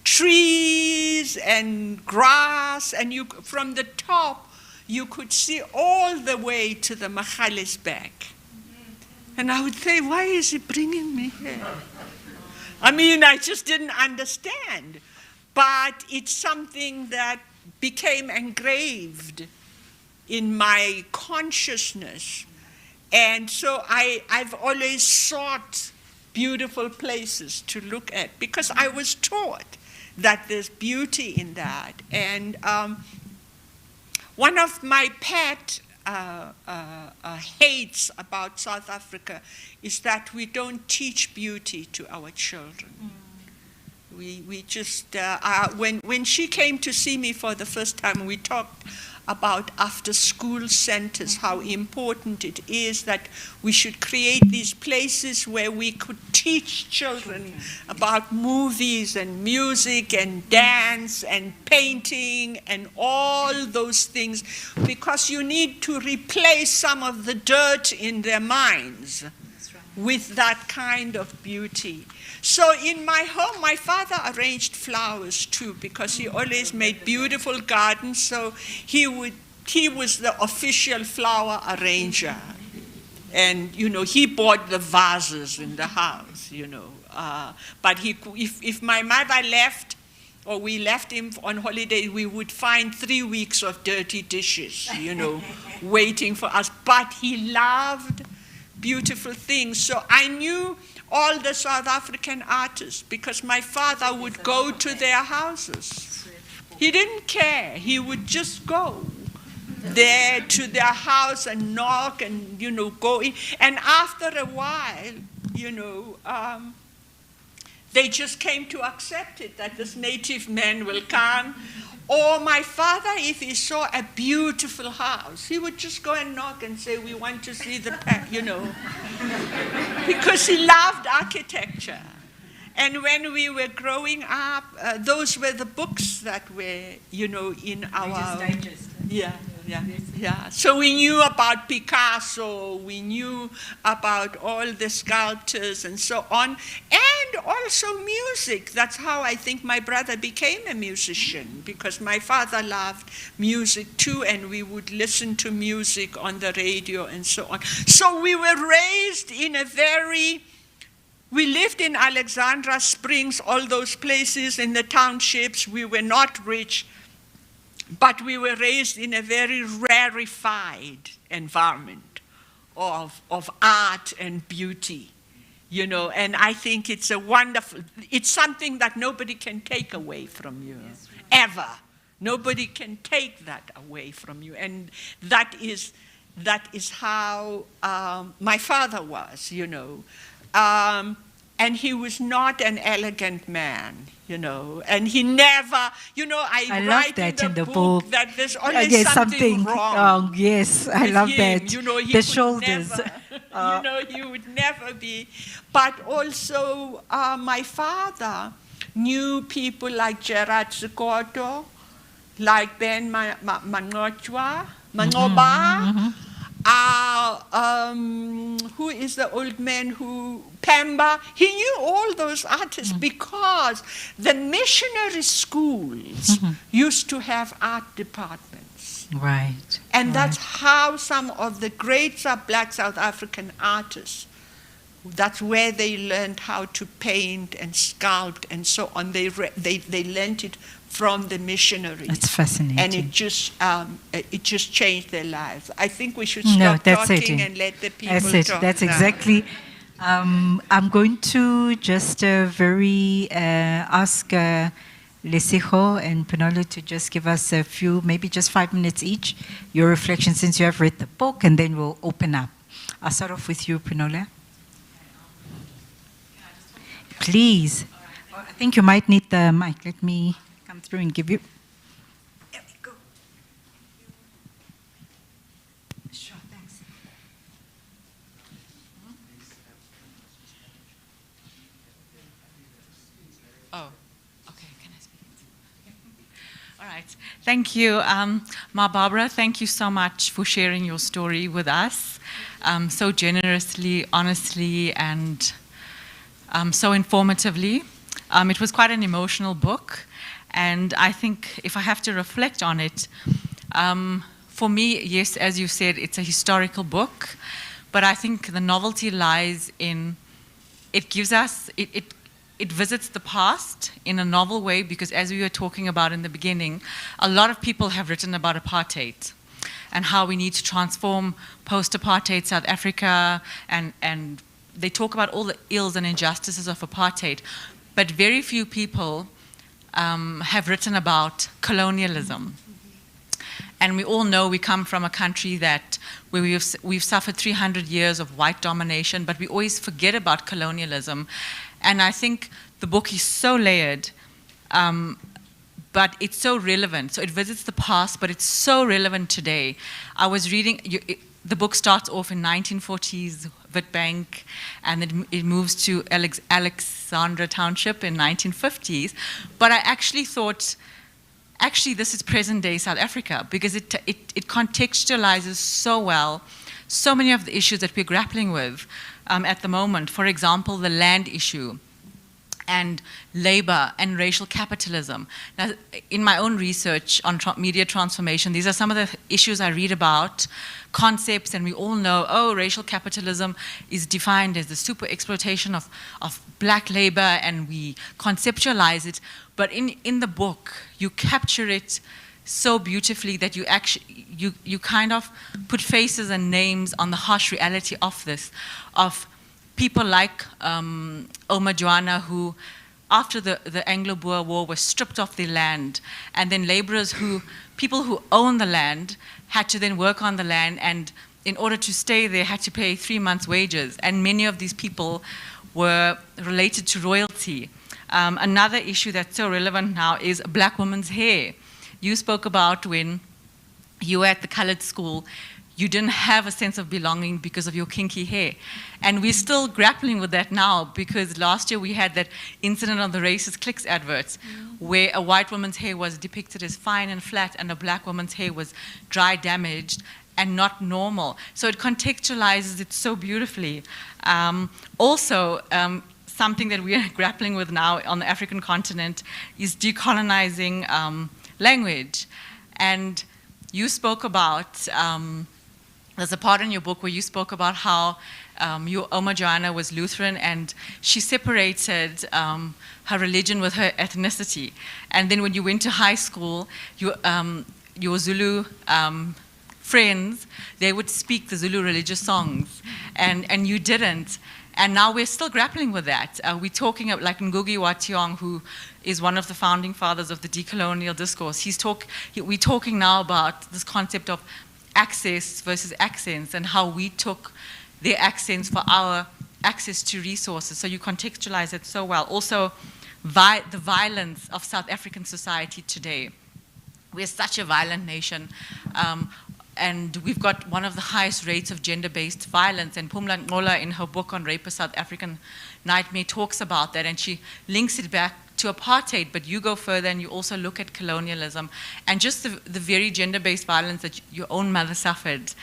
trees and grass, and from the top you could see all the way to the Magaliesberg. And I would say, why is he bringing me here? I mean, I just didn't understand. But it's something that became engraved in my consciousness. And so I've always sought beautiful places to look at, because I was taught that there's beauty in that. And one of my pet hates about South Africa is that we don't teach beauty to our children. We just, when she came to see me for the first time, we talked about after-school centers, how important it is that we should create these places where we could teach children about movies and music and dance and painting and all those things, because you need to replace some of the dirt in their minds with that kind of beauty. So in my home, my father arranged flowers too, because he always made beautiful gardens. So he was the official flower arranger. And, you know, he bought the vases in the house, you know. But if my mother left, or we left him on holiday, we would find 3 weeks of dirty dishes, you know, waiting for us. But he loved beautiful things. So I knew all the South African artists, because my father would go to their houses. He didn't care. He would just go there to their house and knock and, you know, go in. And after a while, you know, they just came to accept it, that this native man will come. Or my father, if he saw a beautiful house, he would just go and knock and say, we want to see the, you know, because he loved architecture. And when we were growing up, those were the books that were, in our... Yeah. So we knew about Picasso, we knew about all the sculptors and so on, and also music. That's how I think my brother became a musician, because my father loved music too, and we would listen to music on the radio and so on. So we were raised in we lived in Alexandra Springs, all those places in the townships. We were not rich, but we were raised in a very rarefied environment of art and beauty, and I think it's it's something that nobody can take away from you, ever. Nobody can take that away from you, and that is how my father was, and he was not an elegant man, and he never, I love write that in the book that there's always something wrong. Oh, yes, I love him. that. The shoulders. Never, he would never be. But also, my father knew people like Gerard Sekoto, like Ben Mangoba, who is the old man Pemba. He knew all those artists because the missionary schools used to have art departments. Right. And that's how some of the great Black South African artists, that's where they learned how to paint and sculpt and so on. They learned it from the missionaries. That's fascinating. And it just changed their lives. I think we should stop talking and let the people talk. That's now. exactly. I'm going to just ask Lesego and Penolo to just give us a few, maybe just 5 minutes each, your reflection since you have read the book, and then we'll open up. I'll start off with you, Penolo. Please. I think you might need the mic. Let me come through and give you. There we go. Sure, thanks. Oh, okay. Can I speak? All right. Thank you, Ma Barbara. Thank you so much for sharing your story with us so generously, honestly, and so informatively. It was quite an emotional book, and I think if I have to reflect on it, for me, yes, as you said, it's a historical book, but I think the novelty lies in it gives us, it visits the past in a novel way, because as we were talking about in the beginning, a lot of people have written about apartheid and how we need to transform post-apartheid South Africa, and they talk about all the ills and injustices of apartheid, but very few people have written about colonialism. And we all know we come from a country where we've suffered 300 years of white domination, but we always forget about colonialism. And I think the book is so layered, but it's so relevant. So it visits the past, but it's so relevant today. I was reading, the book starts off in 1940s Witbank, and then it moves to Alexandra Township in 1950s. But I actually thought, this is present-day South Africa, because it contextualizes so well so many of the issues that we're grappling with at the moment. For example, the land issue, and labor and racial capitalism. Now, in my own research on media transformation, these are some of the issues I read about, concepts, and we all know, racial capitalism is defined as the super exploitation of black labor, and we conceptualize it. But in the book, you capture it so beautifully that you kind of put faces and names on the harsh reality of this, of people like Oma Joanna, who after the Anglo-Boer War were stripped off their land, and then laborers people who own the land had to then work on the land, and in order to stay there had to pay 3 months' wages, and many of these people were related to royalty. Another issue that's so relevant now is a black woman's hair. You spoke about when you were at the colored school, you didn't have a sense of belonging because of your kinky hair. And we're still grappling with that now, because last year we had that incident on the racist clicks adverts, where a white woman's hair was depicted as fine and flat, and a black woman's hair was dry, damaged, and not normal. So it contextualizes it so beautifully. Something that we are grappling with now on the African continent is decolonizing language. And you spoke about, there's a part in your book where you spoke about how your Oma Johanna was Lutheran, and she separated her religion with her ethnicity. And then when you went to high school, your Zulu friends, they would speak the Zulu religious songs, and you didn't. And now we're still grappling with that. We're talking of, like Ngugi wa Thiong'o, who is one of the founding fathers of the decolonial discourse. We're talking now about this concept of access versus accents, and how we took their accents for our access to resources. So you contextualize it so well. Also, the violence of South African society today. We're such a violent nation. And we've got one of the highest rates of gender-based violence. And Phumla Nqola, in her book on Rape, a South African Nightmare, talks about that. And she links it back to apartheid, but you go further and you also look at colonialism and just the very gender-based violence that your own mother suffered.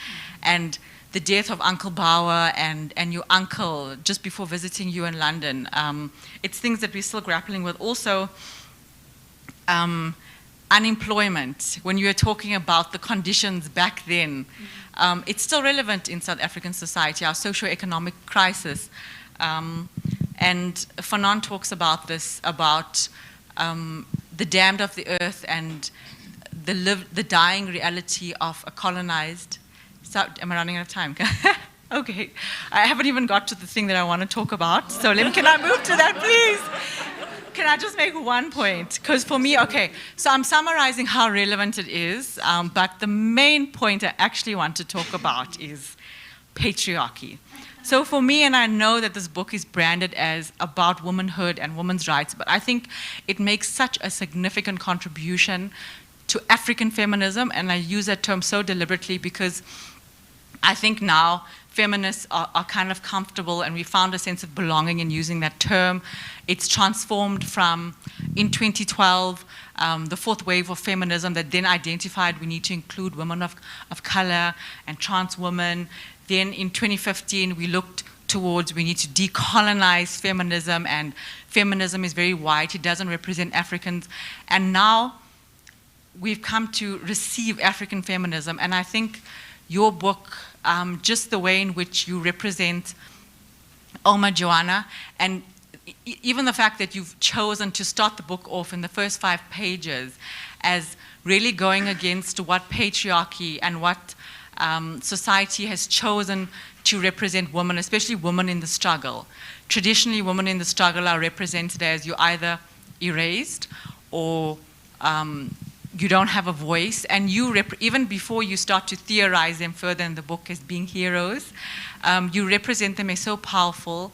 And the death of Uncle Bauer and your uncle just before visiting you in London. It's things that we're still grappling with. Also, unemployment, when you were talking about the conditions back then, it's still relevant in South African society, our socio-economic crisis. And Fanon talks about this, about the damned of the earth and the dying reality of a colonized. So, am I running out of time? Okay, I haven't even got to the thing that I want to talk about, so can I move to that, please? Can I just make one point? Because for me, okay, so I'm summarizing how relevant it is, but the main point I actually want to talk about is patriarchy. So for me, and I know that this book is branded as about womanhood and women's rights, but I think it makes such a significant contribution to African feminism, and I use that term so deliberately because I think now feminists are kind of comfortable, and we found a sense of belonging in using that term. It's transformed from, in 2012, the fourth wave of feminism that then identified we need to include women of color and trans women. Then in 2015, we looked towards we need to decolonize feminism, and feminism is very white, it doesn't represent Africans. And now we've come to receive African feminism, and I think your book, just the way in which you represent Oma Johanna, and even the fact that you've chosen to start the book off in the first 5 pages as really going against what patriarchy and what society has chosen to represent women, especially women in the struggle. Traditionally, women in the struggle are represented as you're either erased or you don't have a voice, and even before you start to theorize them further in the book as being heroes, you represent them as so powerful,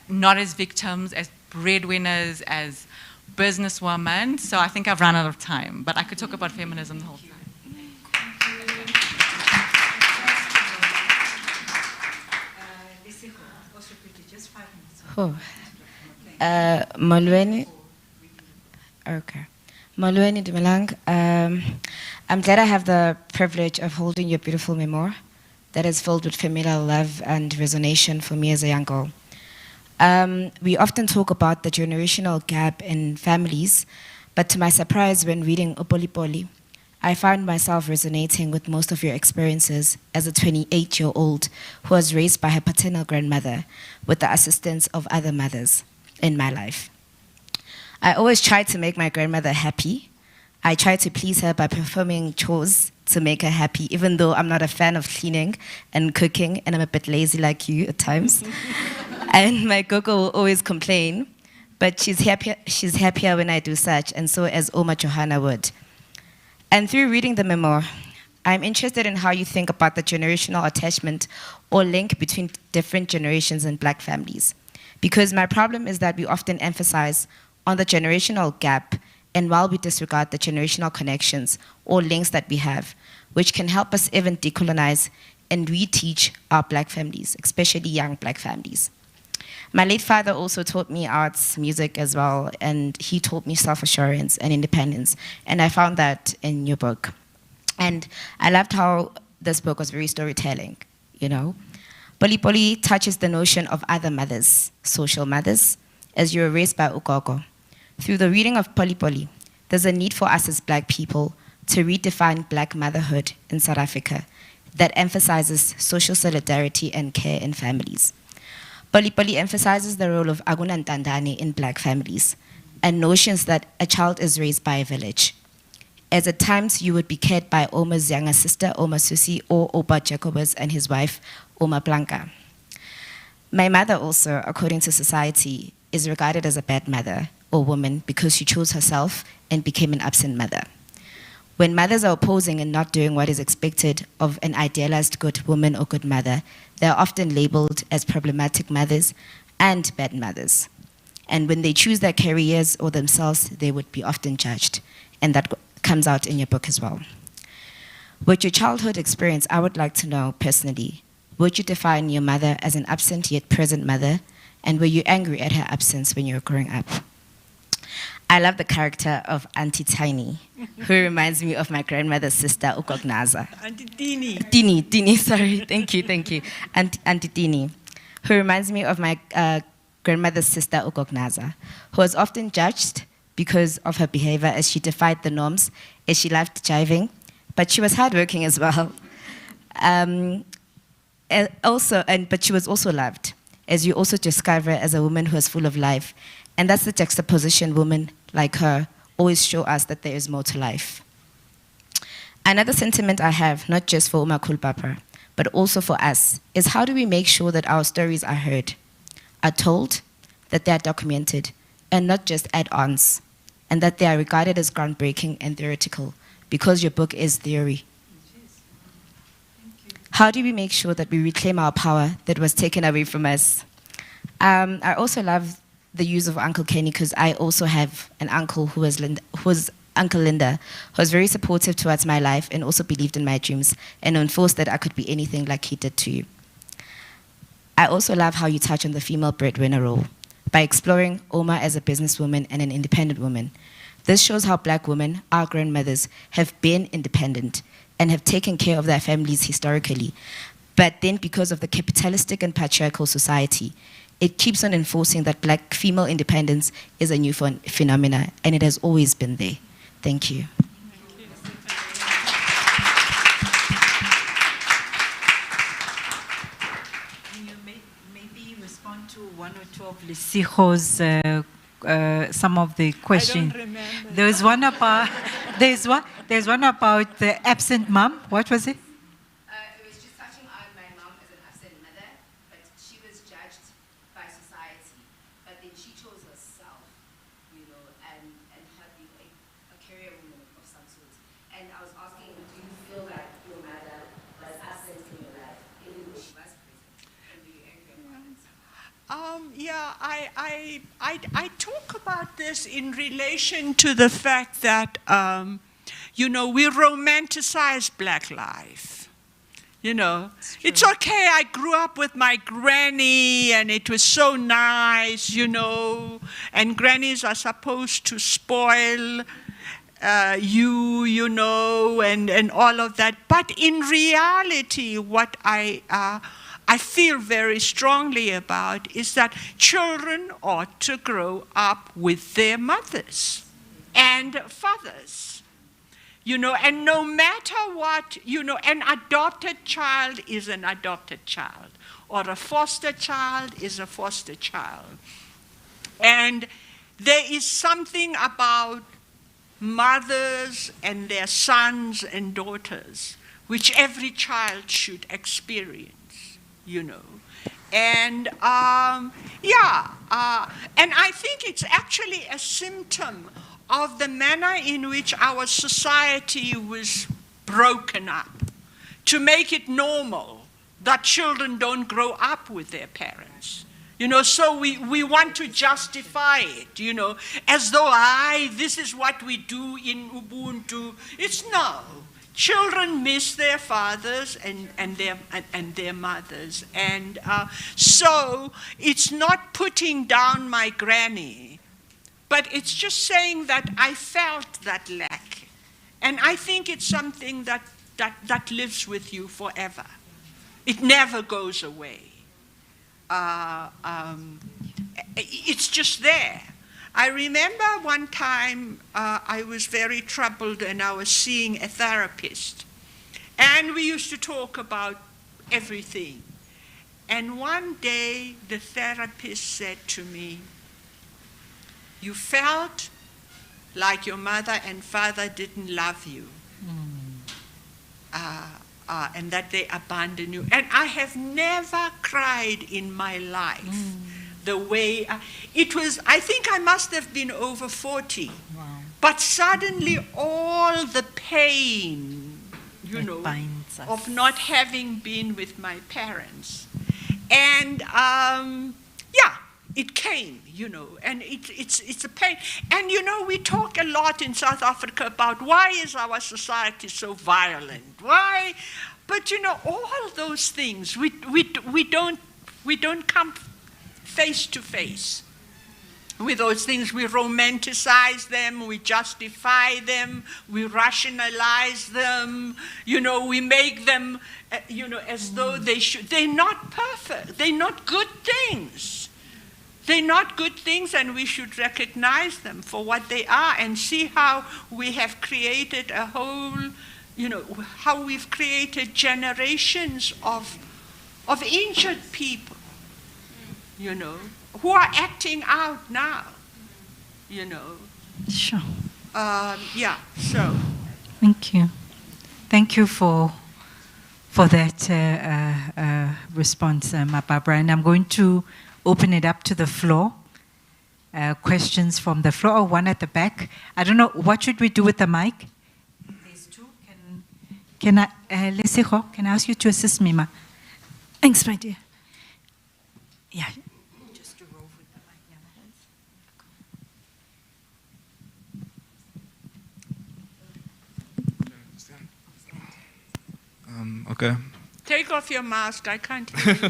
not as victims, as breadwinners, as businesswomen. So I think I've run out of time, but I could talk about feminism the whole time. Molweni. Okay. Molweni Dumelang. I'm glad I have the privilege of holding your beautiful memoir that is filled with familiar love and resonation for me as a young girl. We often talk about the generational gap in families, but to my surprise, when reading Poli, I found myself resonating with most of your experiences as a 28-year-old who was raised by her paternal grandmother with the assistance of other mothers in my life. I always tried to make my grandmother happy. I tried to please her by performing chores to make her happy, even though I'm not a fan of cleaning and cooking, and I'm a bit lazy like you at times. And my gogo will always complain, but she's happier when I do such, and so as Oma Johanna would. And through reading the memoir, I'm interested in how you think about the generational attachment or link between different generations in Black families. Because my problem is that we often emphasize on the generational gap, and while we disregard the generational connections or links that we have, which can help us even decolonize and reteach our black families, especially young black families. My late father also taught me arts, music as well, and he taught me self-assurance and independence, and I found that in your book. And I loved how this book was very storytelling, you know. Poli touches the notion of other mothers, social mothers, as you were raised by Ukoko. Through the reading of Poli, there's a need for us as black people to redefine black motherhood in South Africa that emphasizes social solidarity and care in families. Poli emphasizes the role of Aguna Ntandane in black families and notions that a child is raised by a village. As at times you would be cared by Oma's younger sister, Oma Susi, or Opa Jacobus and his wife, Oma Blanca. My mother also, according to society, is regarded as a bad mother or woman because she chose herself and became an absent mother. When mothers are opposing and not doing what is expected of an idealized good woman or good mother, they are often labeled as problematic mothers and bad mothers. And when they choose their careers or themselves, they would be often judged. And that comes out in your book as well. With your childhood experience, I would like to know personally, would you define your mother as an absent yet present mother? And were you angry at her absence when you were growing up? I love the character of Auntie Tiny, who reminds me of my grandmother's sister, Ukognaza. Auntie Tini. Tini, sorry, thank you. Auntie Tini, who reminds me of my grandmother's sister, Ukognaza, who was often judged because of her behavior as she defied the norms, as she loved jiving, but she was hardworking as well. But she was also loved, as you also discover her as a woman who is full of life. And that's the juxtaposition women like her always show us, that there is more to life. Another sentiment I have, not just for Uma Kulpapa, but also for us, is how do we make sure that our stories are heard, are told, that they are documented, and not just add-ons, and that they are regarded as groundbreaking and theoretical, because your book is theory. How do we make sure that we reclaim our power that was taken away from us? I also love the use of Uncle Kenny, because I also have an uncle who was Uncle Linda, who was very supportive towards my life and also believed in my dreams and enforced that I could be anything like he did to you. I also love how you touch on the female breadwinner role by exploring Oma as a businesswoman and an independent woman. This shows how black women, our grandmothers, have been independent and have taken care of their families historically. But then because of the capitalistic and patriarchal society, it keeps on enforcing that black female independence is a new phenomena, and it has always been there. Thank you. Can you maybe respond to one or two of Lisiho's, some of the questions? I don't remember. There's one about the absent mom. What was it? It was just touching on my mom as an absent mother, but she was judged by society. But then she chose herself, you know, and her being a career woman of some sort. And I was asking, do you feel like your mother was absent in your life, even though she was present? And were you angry about it? I talk about this in relation to the fact that, you know, we romanticize black life. You know, it's okay, I grew up with my granny and it was so nice, you know, and grannies are supposed to spoil you know, and all of that. But in reality, what I feel very strongly about is that children ought to grow up with their mothers and fathers, you know, and no matter what, you know, an adopted child is an adopted child, or a foster child is a foster child. And there is something about mothers and their sons and daughters which every child should experience. You know, and and I think it's actually a symptom of the manner in which our society was broken up to make it normal that children don't grow up with their parents. You know, so we want to justify it, you know, as though, this is what we do in Ubuntu. It's no. children miss their fathers and their mothers. And so it's not putting down my granny, but it's just saying that I felt that lack. And I think it's something that lives with you forever. It never goes away. It's just there. I remember one time I was very troubled and I was seeing a therapist. And we used to talk about everything. And one day the therapist said to me, "You felt like your mother and father didn't love you. And that they abandoned you." And I have never cried in my life the way, it was, I think I must have been over 40. Wow. But suddenly all the pain, you know, binds us. of not having been with my parents. And yeah, it came, you know, and it's a pain. And you know, we talk a lot in South Africa about why is our society so violent? Why? But you know, all those things, we don't come face to face with those things. We romanticize them, we justify them, we rationalize them, you know, we make them, you know, as though they should. They're not perfect, they're not good things. They're not good things, and we should recognize them for what they are and see how we have created a whole, you know, how we've created generations of injured people, you know, who are acting out now, you know. Sure. Yeah, so. Thank you. Thank you for that response, Ma Barbara. And I'm going to open it up to the floor. Questions from the floor, or one at the back. I don't know, what should we do with the mic? There's two. Can I, Lesego, can I ask you to assist me, Ma? Thanks, my dear. Yeah. Just to roll with the mic. Okay. Take off your mask, I can't hear you.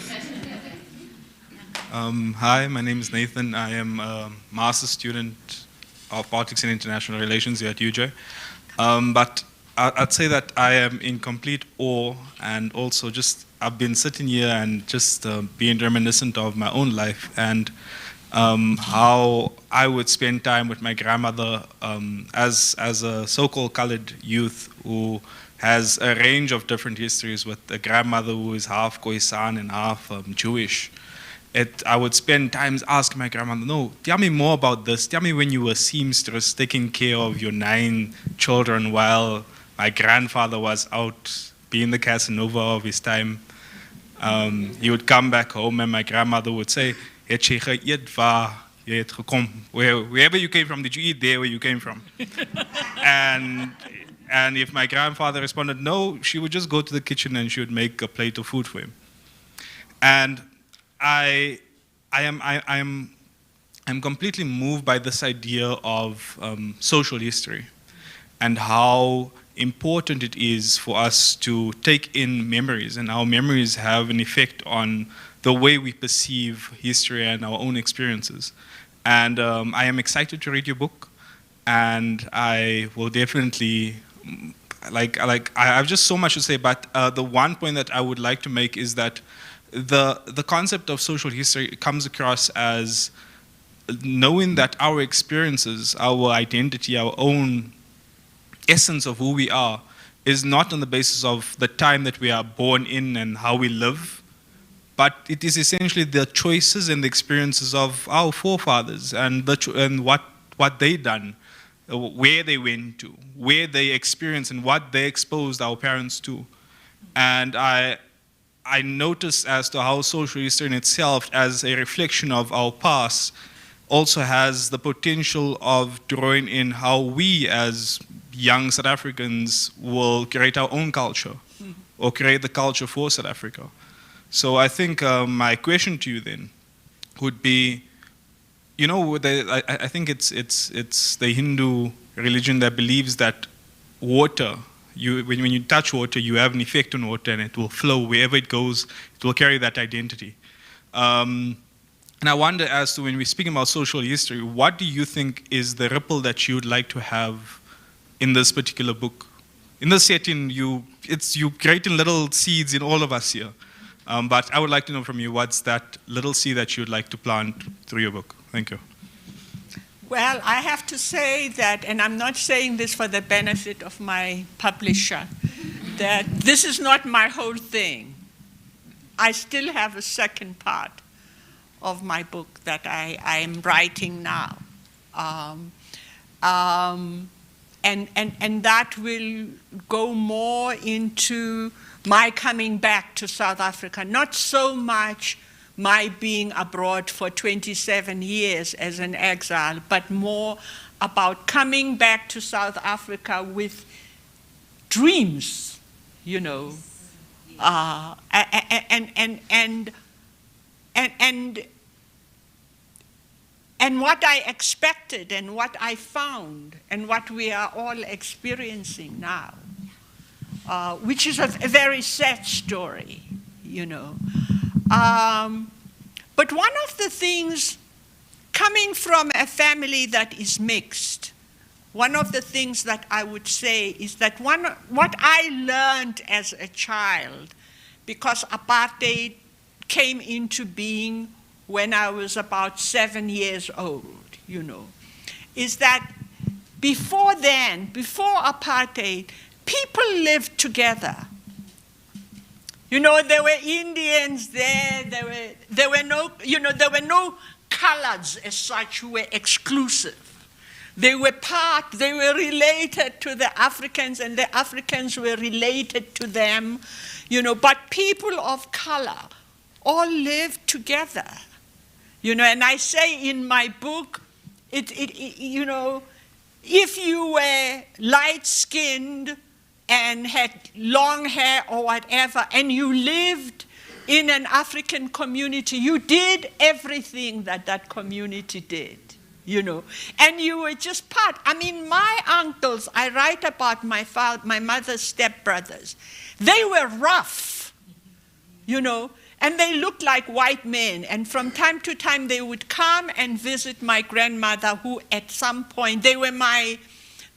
Hi, my name is Nathan. I am a master's student of politics and international relations here at UJ. But I'd say that I am in complete awe, and also just I've been sitting here and just being reminiscent of my own life and how I would spend time with my grandmother as a so-called colored youth who has a range of different histories, with a grandmother who is half Khoisan and half Jewish. I would spend times asking my grandmother, "No, tell me more about this. Tell me when you were seamstress taking care of your 9 children while my grandfather was out being the Casanova of his time." He would come back home and my grandmother would say, "Het jy geëet waar jy het gekom? Wherever you came from, did you eat there where you came from?" And if my grandfather responded no, she would just go to the kitchen and she would make a plate of food for him. And I'm completely moved by this idea of social history and how important it is for us to take in memories, and our memories have an effect on the way we perceive history and our own experiences. And I am excited to read your book, and I will definitely I have just so much to say, but the one point that I would like to make is that the concept of social history comes across as knowing that our experiences, our identity, our own essence of who we are is not on the basis of the time that we are born in and how we live, but it is essentially the choices and the experiences of our forefathers and what they done, where they went to, where they experienced and what they exposed our parents to. And I notice as to how social history in itself, as a reflection of our past, also has the potential of drawing in how we as young South Africans will create our own culture or create the culture for South Africa. So I think my question to you then would be, you know, I think it's the Hindu religion that believes that water When you touch water, you have an effect on water, and it will flow wherever it goes. It will carry that identity. And I wonder, as to when we're speaking about social history, what do you think is the ripple that you'd like to have in this particular book? In this setting, you creating little seeds in all of us here. But I would like to know from you, what's that little seed that you'd like to plant through your book? Thank you. Well, I have to say that, and I'm not saying this for the benefit of my publisher, that this is not my whole thing. I still have a second part of my book that I am writing now. And that will go more into my coming back to South Africa, not so much my being abroad for 27 years as an exile, but more about coming back to South Africa with dreams, you know, and what I expected and what I found and what we are all experiencing now, which is a very sad story, you know. But one of the things, coming from a family that is mixed, one of the things that I would say is that what I learned as a child, because apartheid came into being when I was about 7 years old, you know, is that before then, before apartheid, people lived together. You know, there were Indians there, there were no colors as such who were exclusive. They were related to the Africans, and the Africans were related to them, you know, but people of color all lived together. You know, and I say in my book, you know, if you were light-skinned and had long hair or whatever, and you lived in an African community, you did everything that that community did, you know, and you were just part. I mean, my uncles, I write about my mother's stepbrothers. They were rough, you know, and they looked like white men, and from time to time they would come and visit my grandmother, who at some point, they were my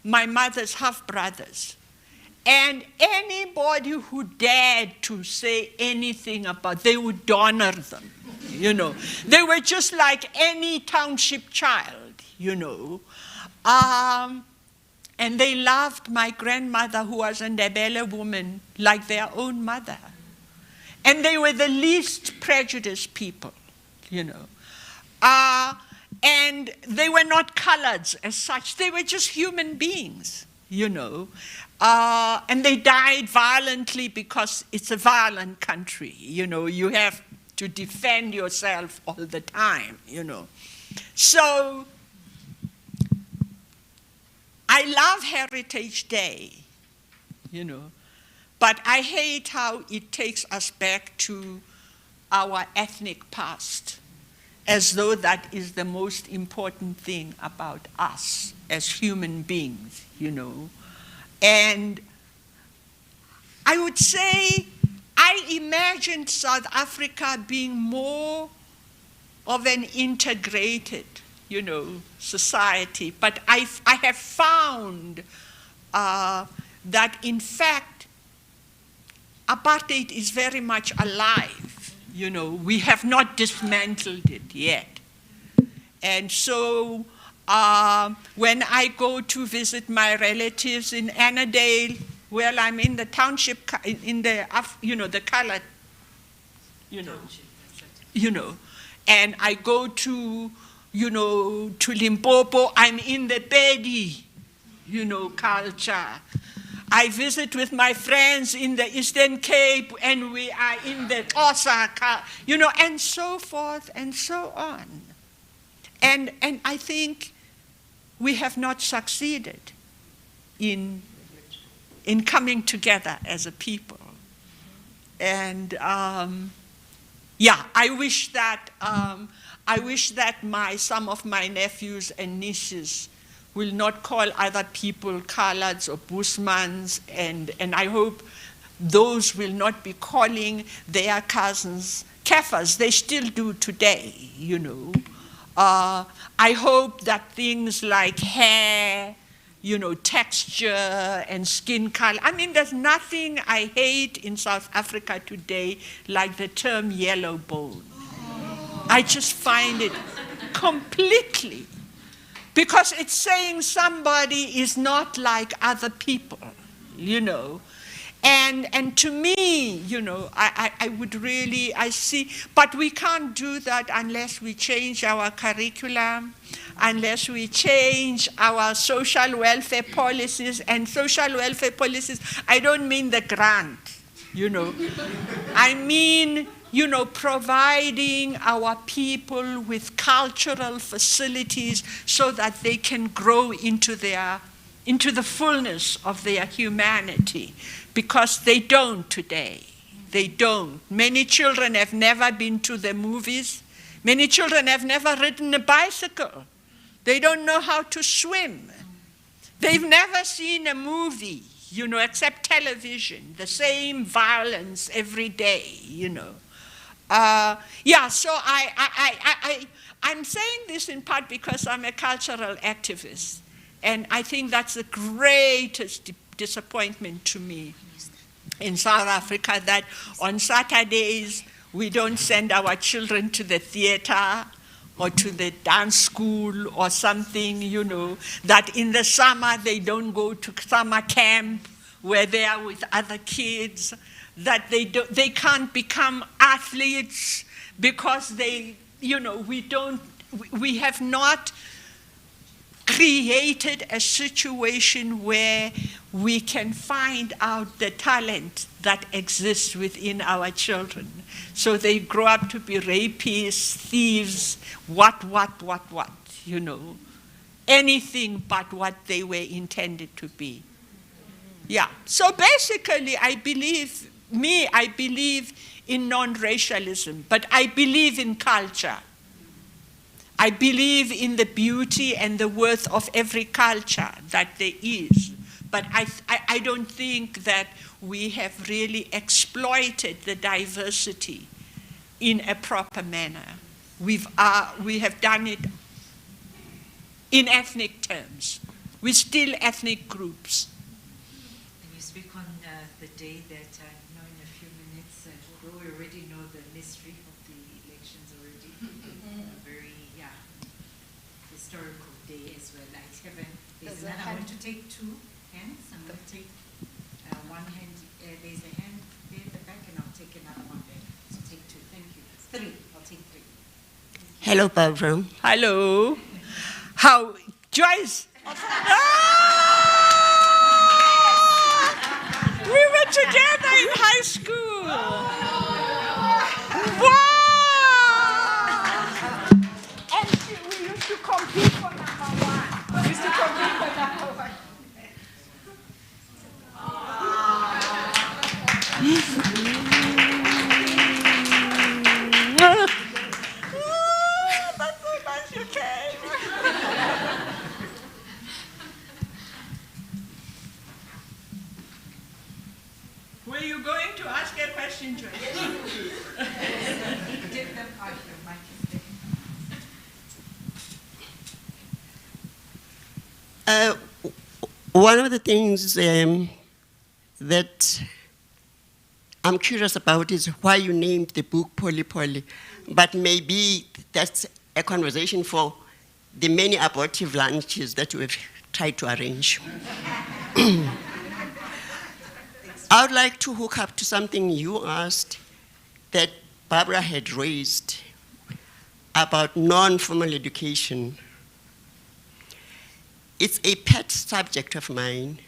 mother's half-brothers. And anybody who dared to say anything about, they would honor them, you know. They were just like any township child, you know. And they loved my grandmother, who was a Ndebele woman, like their own mother. And they were the least prejudiced people, you know. And they were not coloreds as such. They were just human beings, you know. And they died violently because it's a violent country, you know. You have to defend yourself all the time, you know. So I love Heritage Day, you know. But I hate how it takes us back to our ethnic past, as though that is the most important thing about us as human beings, you know. And I would say I imagined South Africa being more of an integrated, you know, society. But I have found that, in fact, apartheid is very much alive, you know. We have not dismantled it yet. And so when I go to visit my relatives in Annandale, well, I'm in the township, in the, you know, the colored, you know, and I go to, you know, to Limpopo, I'm in the Pedi, you know, culture. I visit with my friends in the Eastern Cape, and we are in the Osaka, you know, and so forth and so on. And I think we have not succeeded in coming together as a people. And yeah, I wish that some of my nephews and nieces will not call other people coloureds or Busmans, and I hope those will not be calling their cousins Kaffers. They still do today, you know. I hope that things like hair, you know, texture and skin color. I mean, there's nothing I hate in South Africa today like the term yellow bone. I just find it completely, because it's saying somebody is not like other people, you know. And to me, you know, I would really, I see, but we can't do that unless we change our curriculum, unless we change our social welfare policies. And social welfare policies, I don't mean the grant, you know. I mean, you know, providing our people with cultural facilities so that they can grow into the fullness of their humanity. Because they don't today. They don't. Many children have never been to the movies. Many children have never ridden a bicycle. They don't know how to swim. They've never seen a movie, you know, except television, the same violence every day, you know. Yeah, so I'm saying this in part because I'm a cultural activist. And I think that's the greatest disappointment to me in South Africa, that on Saturdays we don't send our children to the theater or to the dance school or something, you know, that in the summer they don't go to summer camp where they are with other kids, that they can't become athletes because they, you know, we have not created a situation where we can find out the talent that exists within our children. So they grow up to be rapists, thieves, what, you know, anything but what they were intended to be. Yeah, so basically I believe in non-racialism, but I believe in culture. I believe in the beauty and the worth of every culture that there is. But I don't think that we have really exploited the diversity in a proper manner. We have done it in ethnic terms. We're still ethnic groups. Can you speak on the day that, in a few minutes, we already know the mystery of the elections already. A very, historical day as well. I want to take two hands. I'm going to take one hand. There's a hand there at the back, and I'll take another one there. So take two. Thank you. Three. I'll take three. Hello, Barbara. Hello. How, Joyce? We were together in high school. Wow! And we used to compete for number one. We used to compete for number one. That's so much you came. Were you going to ask a question, Joyce? Give them out your mic. One of the things that I'm curious about is why you named the book Poli Poli, but maybe that's a conversation for the many abortive lunches that we've tried to arrange. I would like to hook up to something you asked that Barbara had raised about non-formal education. It's a pet subject of mine,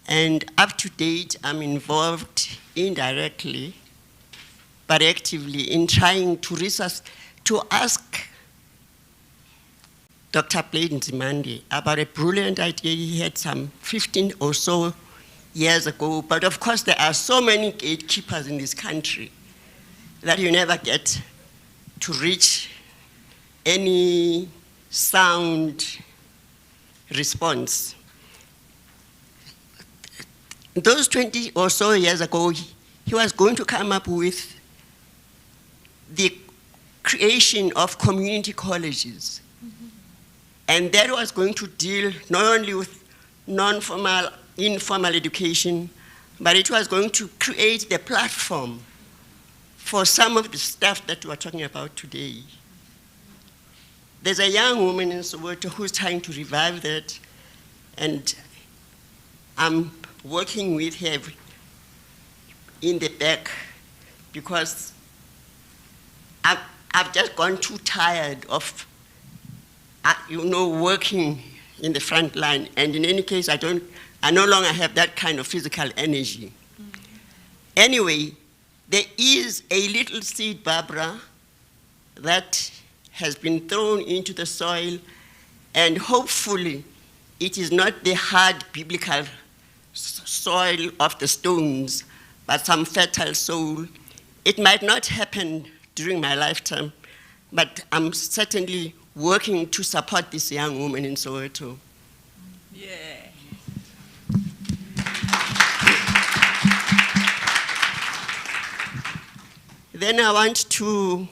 and up to date, I'm involved indirectly, but actively in trying to ask Dr. Blade Nzimande about a brilliant idea he had some 15 or so years ago. But of course, there are so many gatekeepers in this country that you never get to reach any sound response. Those 20 or so years ago, he was going to come up with the creation of community colleges. And that was going to deal not only with non-formal, informal education, but it was going to create the platform for some of the stuff that we're talking about today. There's a young woman in Soweto who's trying to revive that, and I'm working with her in the back because I've just gone too tired of working in the front line, and in any case, I no longer have that kind of physical energy. Anyway, there is a little seed, Barbara, that has been thrown into the soil, and hopefully it is not the hard biblical soil of the stones, but some fertile soil. It might not happen during my lifetime, but I'm certainly working to support this young woman in Soweto. Yeah. Then I want to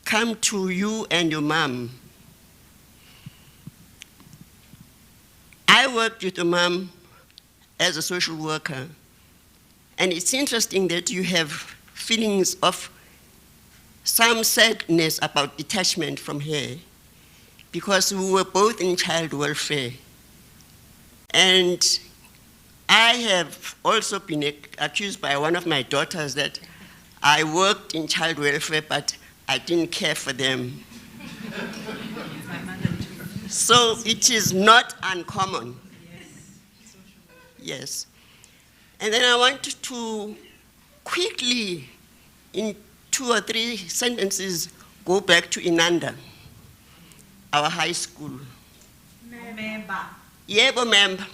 come to you and your mom. I worked with your mom as a social worker, and it's interesting that you have feelings of some sadness about detachment from her, because we were both in child welfare. And I have also been accused by one of my daughters that I worked in child welfare, but I didn't care for them. So it is not uncommon. Yes. And then I want to quickly, in 2 or 3 sentences, go back to Inanda, our high school. Member. Yebo, member.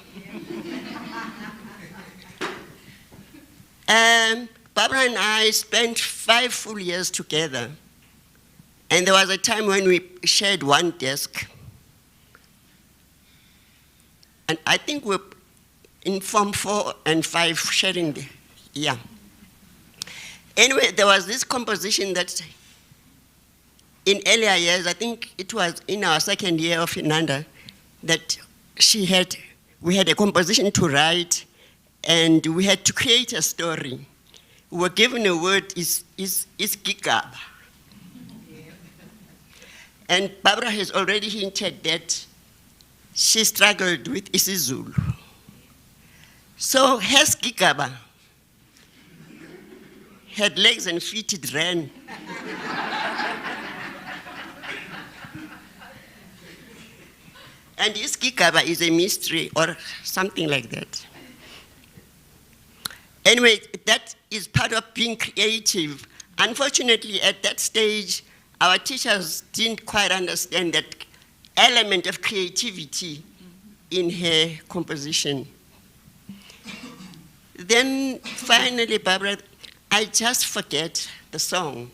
Barbara and I spent 5 full years together. And there was a time when we shared one desk. And I think we're in Form 4 and 5 sharing the, yeah. Anyway, there was this composition that in earlier years, I think it was in our 2nd year of Inanda, that we had a composition to write, and we had to create a story. We were given a word, is Gigaba. And Barbara has already hinted that she struggled with isiZulu. So has Gigaba had legs and feet, it ran. And Gigaba is a mystery or something like that. Anyway, that is part of being creative. Unfortunately, at that stage, our teachers didn't quite understand that element of creativity in her composition. Then finally, Barbara, I just forget the song.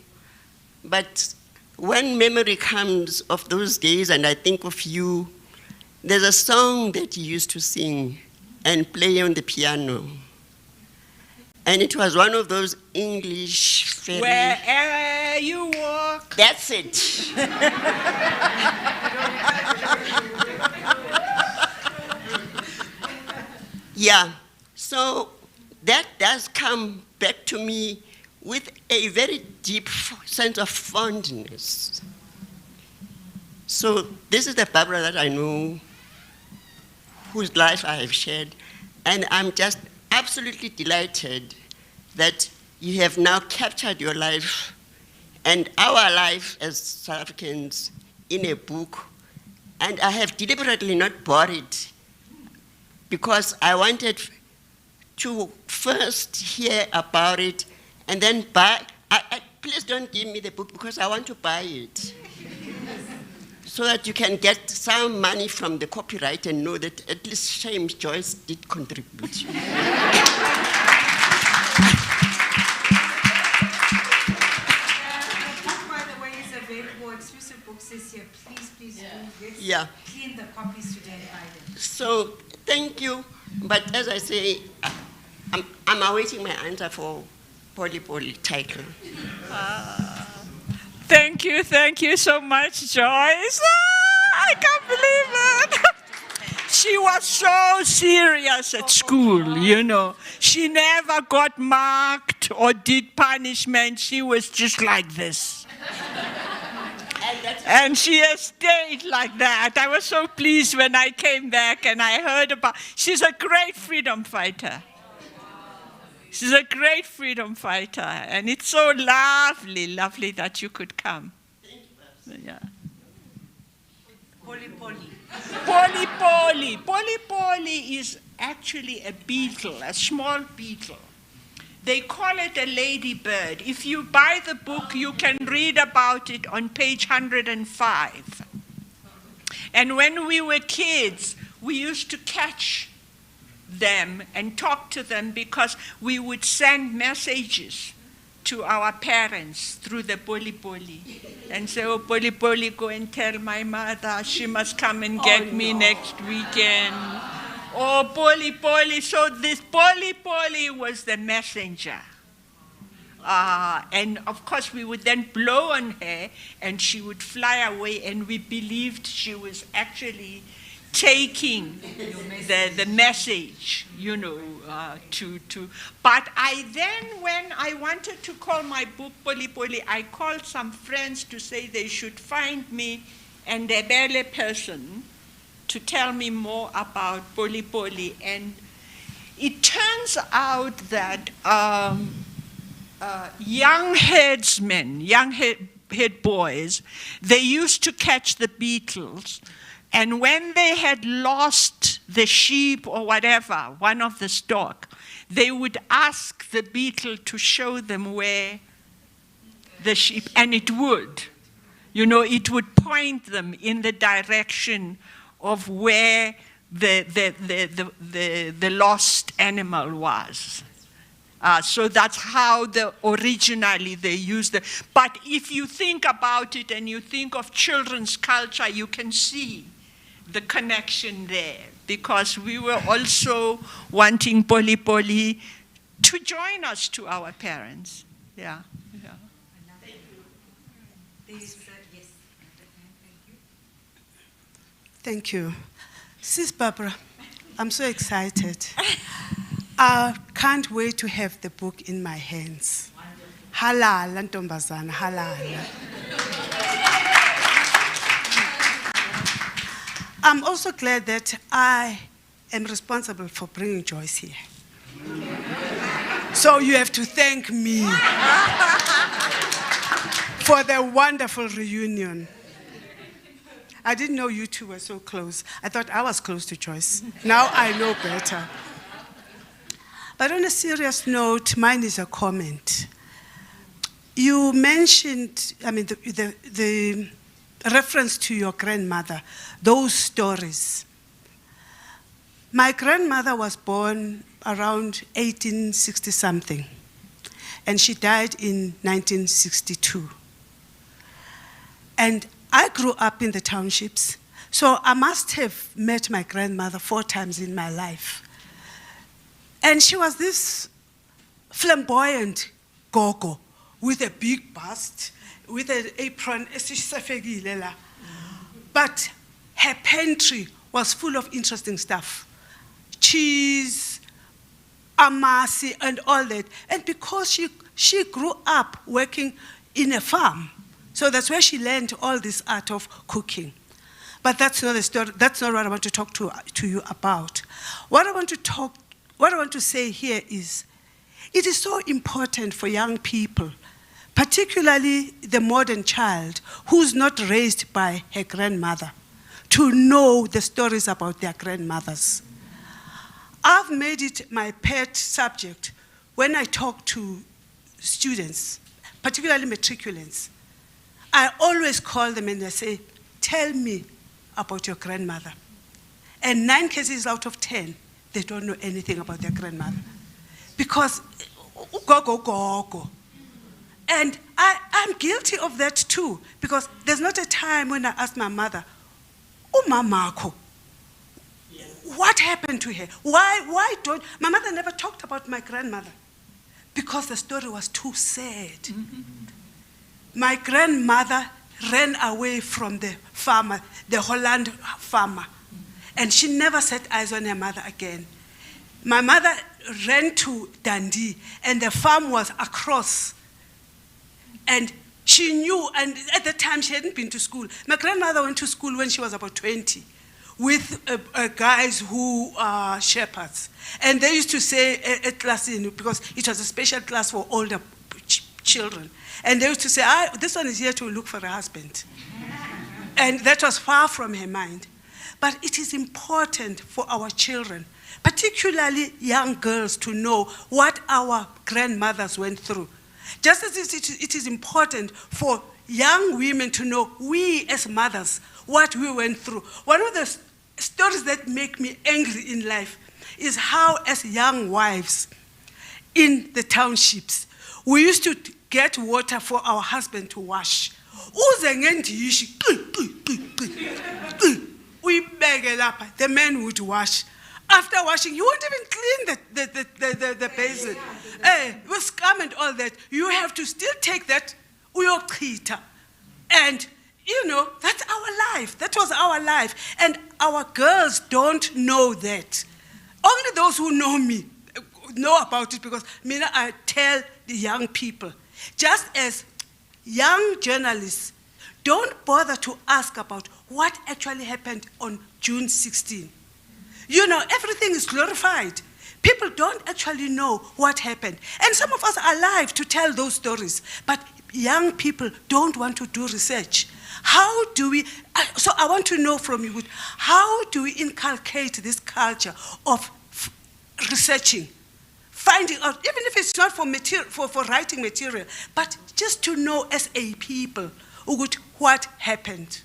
But when memory comes of those days and I think of you, there's a song that you used to sing and play on the piano. And it was one of those English very... Wherever you walk. That's it. Yeah, so that does come back to me with a very deep sense of fondness. So this is the Barbara that I know, whose life I have shared, and I'm just absolutely delighted that you have now captured your life and our life as South Africans in a book, and I have deliberately not bought it because I wanted to first hear about it and then buy. Please don't give me the book because I want to buy it. So that you can get some money from the copyright and know that at least James Joyce did contribute. By the way, it's available for exclusive books this year, please do this. Yeah. Clean the copies today and buy them. So thank you. But as I say, I'm awaiting my answer for Poli title. Thank you so much, Joyce. I can't believe it. She was so serious at school, you know. She never got marked or did punishment. She was just like this. And she has stayed like that. I was so pleased when I came back and I heard about. She's a great freedom fighter. She's a great freedom fighter. And it's so lovely that you could come. Yeah. Poli is actually a beetle, a small beetle. They call it a ladybird. If you buy the book, you can read about it on page 105. And when we were kids, we used to catch them and talk to them because we would send messages to our parents through the Poli and say, oh, Poli, go and tell my mother she must come and get me next weekend. Oh, Poli. So this Poli was the messenger. And of course, we would then blow on her and she would fly away, and we believed she was actually taking the message, you know, But I then, when I wanted to call my book Poli, I called some friends to say they should find me an Ndebele person to tell me more about Poli. And it turns out that young headsmen, head boys, they used to catch the beetles. And when they had lost the sheep or whatever, one of the stock, they would ask the beetle to show them where the sheep, and it would. You know, it would point them in the direction of where the lost animal was. So that's how originally they used it. But if you think about it and you think of children's culture, you can see the connection there, because we were also wanting Poli to join us to our parents. Yeah. Thank you. Sis Barbara, I'm so excited. I can't wait to have the book in my hands. Halala, Nthabiseng, halala. I'm also glad that I am responsible for bringing Joyce here. So you have to thank me for the wonderful reunion. I didn't know you two were so close. I thought I was close to Joyce. Now I know better. But on a serious note, mine is a comment. You mentioned, the reference to your grandmother, those stories. My grandmother was born around 1860-something, and she died in 1962. And I grew up in the townships, so I must have met my grandmother 4 times in my life. And she was this flamboyant gogo with a big bust, with an apron. But her pantry was full of interesting stuff. Cheese, amasi, and all that. And because she grew up working in a farm, so that's where she learned all this art of cooking. But that's not the story. That's not what I want to talk to you about. What I want to say here is, it is so important for young people, particularly the modern child who's not raised by her grandmother, to know the stories about their grandmothers. I've made it my pet subject when I talk to students, particularly matriculants. I always call them and I say, tell me about your grandmother. And 9 cases out of 10, they don't know anything about their grandmother. Because gogo. And I'm guilty of that too, because there's not a time when I ask my mother, Mamako, what happened to her? Why don't, my mother never talked about my grandmother, because the story was too sad. My grandmother ran away from the farmer, the Holland farmer, and she never set eyes on her mother again. My mother ran to Dundee, and the farm was across. And she knew, and at the time she hadn't been to school. My grandmother went to school when she was about 20 with guys who are shepherds. And they used to say at class, because it was a special class for older children. And they used to say, this one is here to look for a husband. And that was far from her mind. But it is important for our children, particularly young girls, to know what our grandmothers went through. Just as it is important for young women to know, we as mothers, what we went through. One of the stories that make me angry in life is how, as young wives in the townships, we used to get water for our husband to wash. We beg it up, the men would wash. After washing, you won't even clean the basin. With scum and all that, you have to still take that uyochita. And, that's our life. That was our life. And our girls don't know that. Only those who know me know about it, because I tell the young people, just as young journalists don't bother to ask about what actually happened on June 16. Everything is glorified. People don't actually know what happened. And some of us are alive to tell those stories, but young people don't want to do research. How do we, so I want to know from you, how do we inculcate this culture of researching, finding out, even if it's not for writing material, but just to know as a people what happened.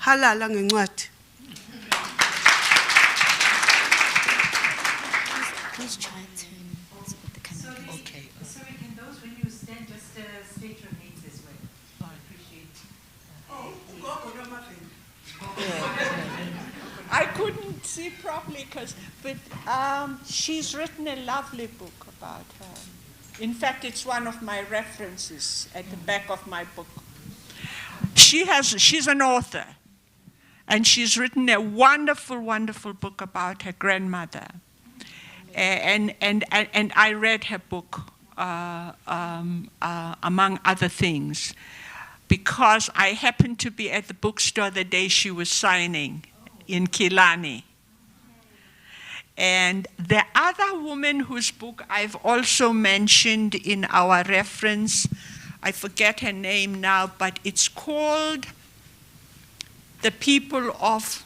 Halala ngencwadi. Please try to put the camera. Okay. Sorry, can those, when you stand, just state your names as well? I appreciate. I couldn't see properly, but she's written a lovely book about her. In fact, it's one of my references at the back of my book. She's an author, and she's written a wonderful, wonderful book about her grandmother. And I read her book, among other things, because I happened to be at the bookstore the day she was signing in Kilani. And the other woman whose book I've also mentioned in our reference, I forget her name now, but it's called The People of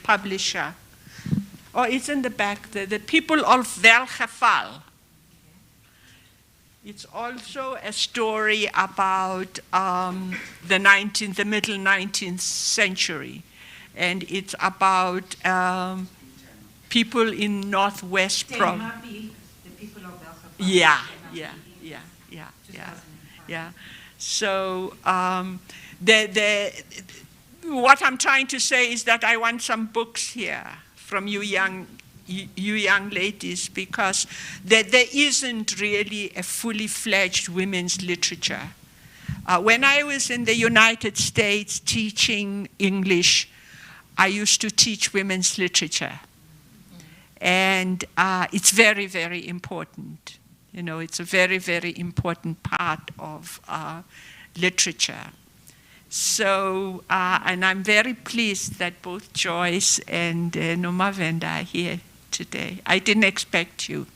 Publisher. Oh, it's in the back, the People of Welgeval. It's also a story about the middle 19th century. And it's about people in Northwest Province. The people of Welgeval. Yeah. So what I'm trying to say is that I want some books here from you young ladies, because there isn't really a fully fledged women's literature. When I was in the United States teaching English, I used to teach women's literature. And it's very, very important. It's a very, very important part of literature. So, and I'm very pleased that both Joyce and Nomavenda are here today. I didn't expect you.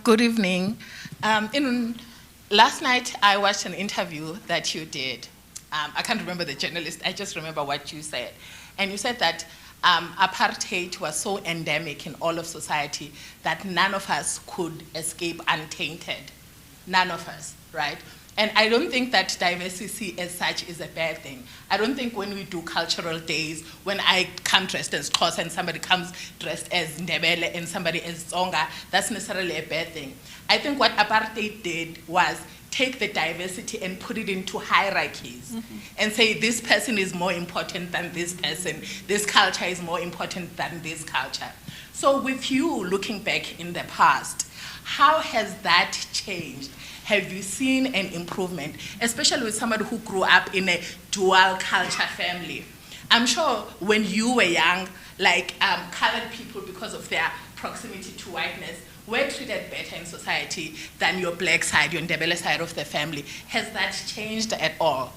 Good evening. Last night I watched an interview that you did. I can't remember the journalist, I just remember what you said. And you said that apartheid was so endemic in all of society that none of us could escape untainted. None of us, right? And I don't think that diversity as such is a bad thing. I don't think when we do cultural days, when I come dressed as Xhosa and somebody comes dressed as Ndebele and somebody as Tsonga, that's necessarily a bad thing. I think what apartheid did was take the diversity and put it into hierarchies and say this person is more important than this person, this culture is more important than this culture. So with you looking back in the past, how has that changed? Have you seen an improvement, especially with somebody who grew up in a dual culture family? I'm sure when you were young, like colored people, because of their proximity to whiteness, were treated better in society than your black side, your Ndebele side of the family. Has that changed at all?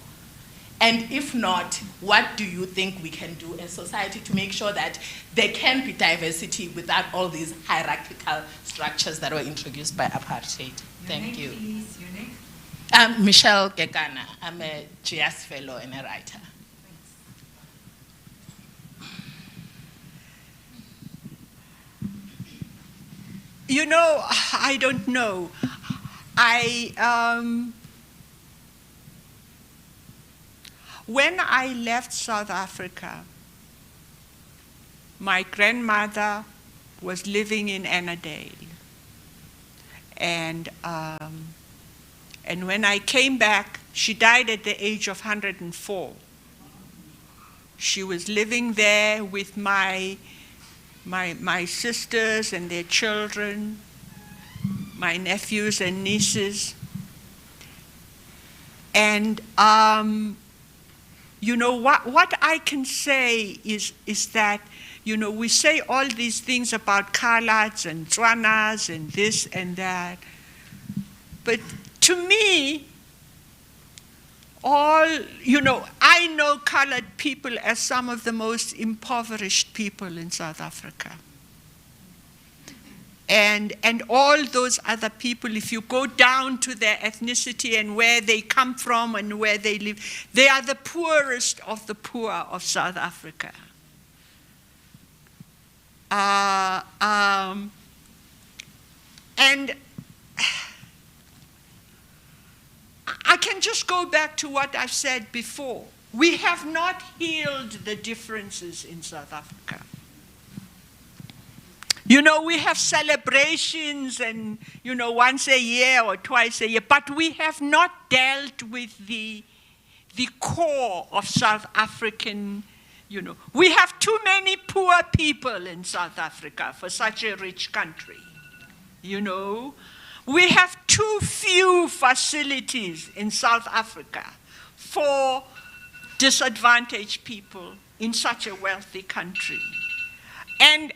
And if not, what do you think we can do as society to make sure that there can be diversity without all these hierarchical structures that were introduced by apartheid? Thank you. Please, your name? I'm Michelle Gekana. I'm a GS fellow and a writer. You know, I don't know. When I left South Africa, my grandmother was living in Annandale. And when I came back, she died at the age of 104. She was living there with my sisters and their children, my nephews and nieces. And you know, what I can say is that, you know, we say all these things about Coloureds and Tswanas and this and that. But to me, you know, I know colored people as some of the most impoverished people in South Africa. And all those other people, if you go down to their ethnicity and where they come from and where they live, they are the poorest of the poor of South Africa. And I can just go back to what I've said before. We have not healed the differences in South Africa. You know, we have celebrations and, you know, once a year or twice a year, but we have not dealt with the core of South African, you know. We have too many poor people in South Africa for such a rich country, you know. We have too few facilities in South Africa for disadvantaged people in such a wealthy country. And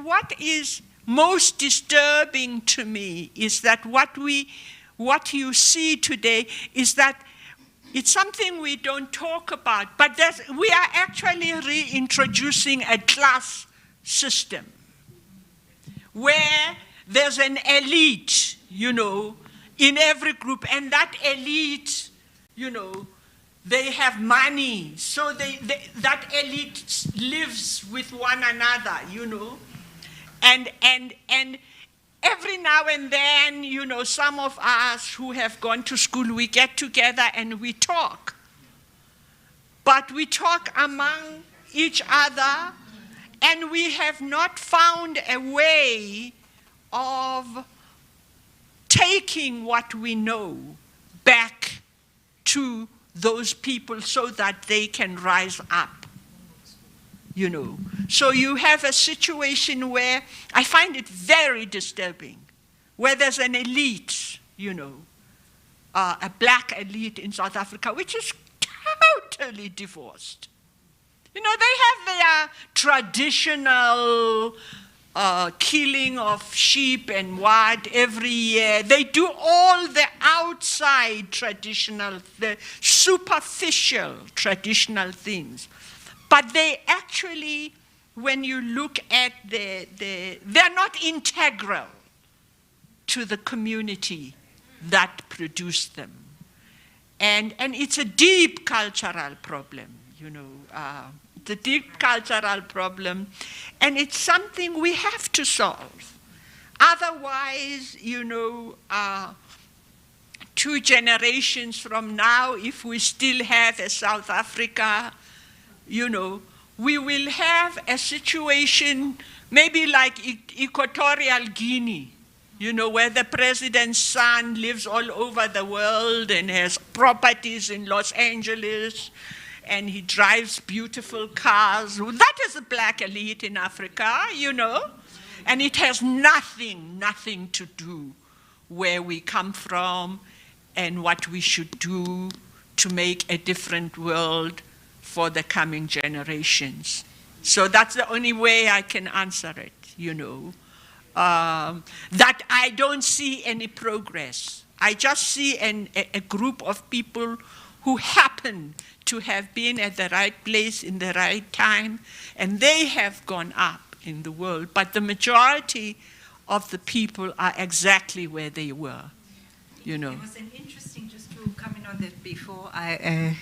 what is most disturbing to me is that what you see today is that it's something we don't talk about, but we are actually reintroducing a class system where there's an elite, you know, in every group, and that elite, you know, they have money, so that elite lives with one another, you know. And every now and then, you know, some of us who have gone to school, we get together and we talk. But we talk among each other, and we have not found a way of taking what we know back to those people so that they can rise up, you know. So you have a situation where I find it very disturbing, where there's an elite, you know, a black elite in South Africa, which is totally divorced. You know, they have their traditional killing of sheep and what every year. They do all the outside traditional, the superficial traditional things. But they actually, when you look at they're not integral to the community that produced them. And it's a deep cultural problem, you know. The deep cultural problem, and it's something we have to solve. Otherwise, you know, 2 generations from now, if we still have a South Africa, you know, we will have a situation maybe like Equatorial Guinea, you know, where the president's son lives all over the world and has properties in Los Angeles, and he drives beautiful cars. That is a black elite in Africa, you know, and it has nothing to do where we come from and what we should do to make a different world for the coming generations. So that's the only way I can answer it, you know. That I don't see any progress. I just see a group of people who happen to have been at the right place in the right time, and they have gone up in the world. But the majority of the people are exactly where they were, you know. It was an interesting, just to come in on that before I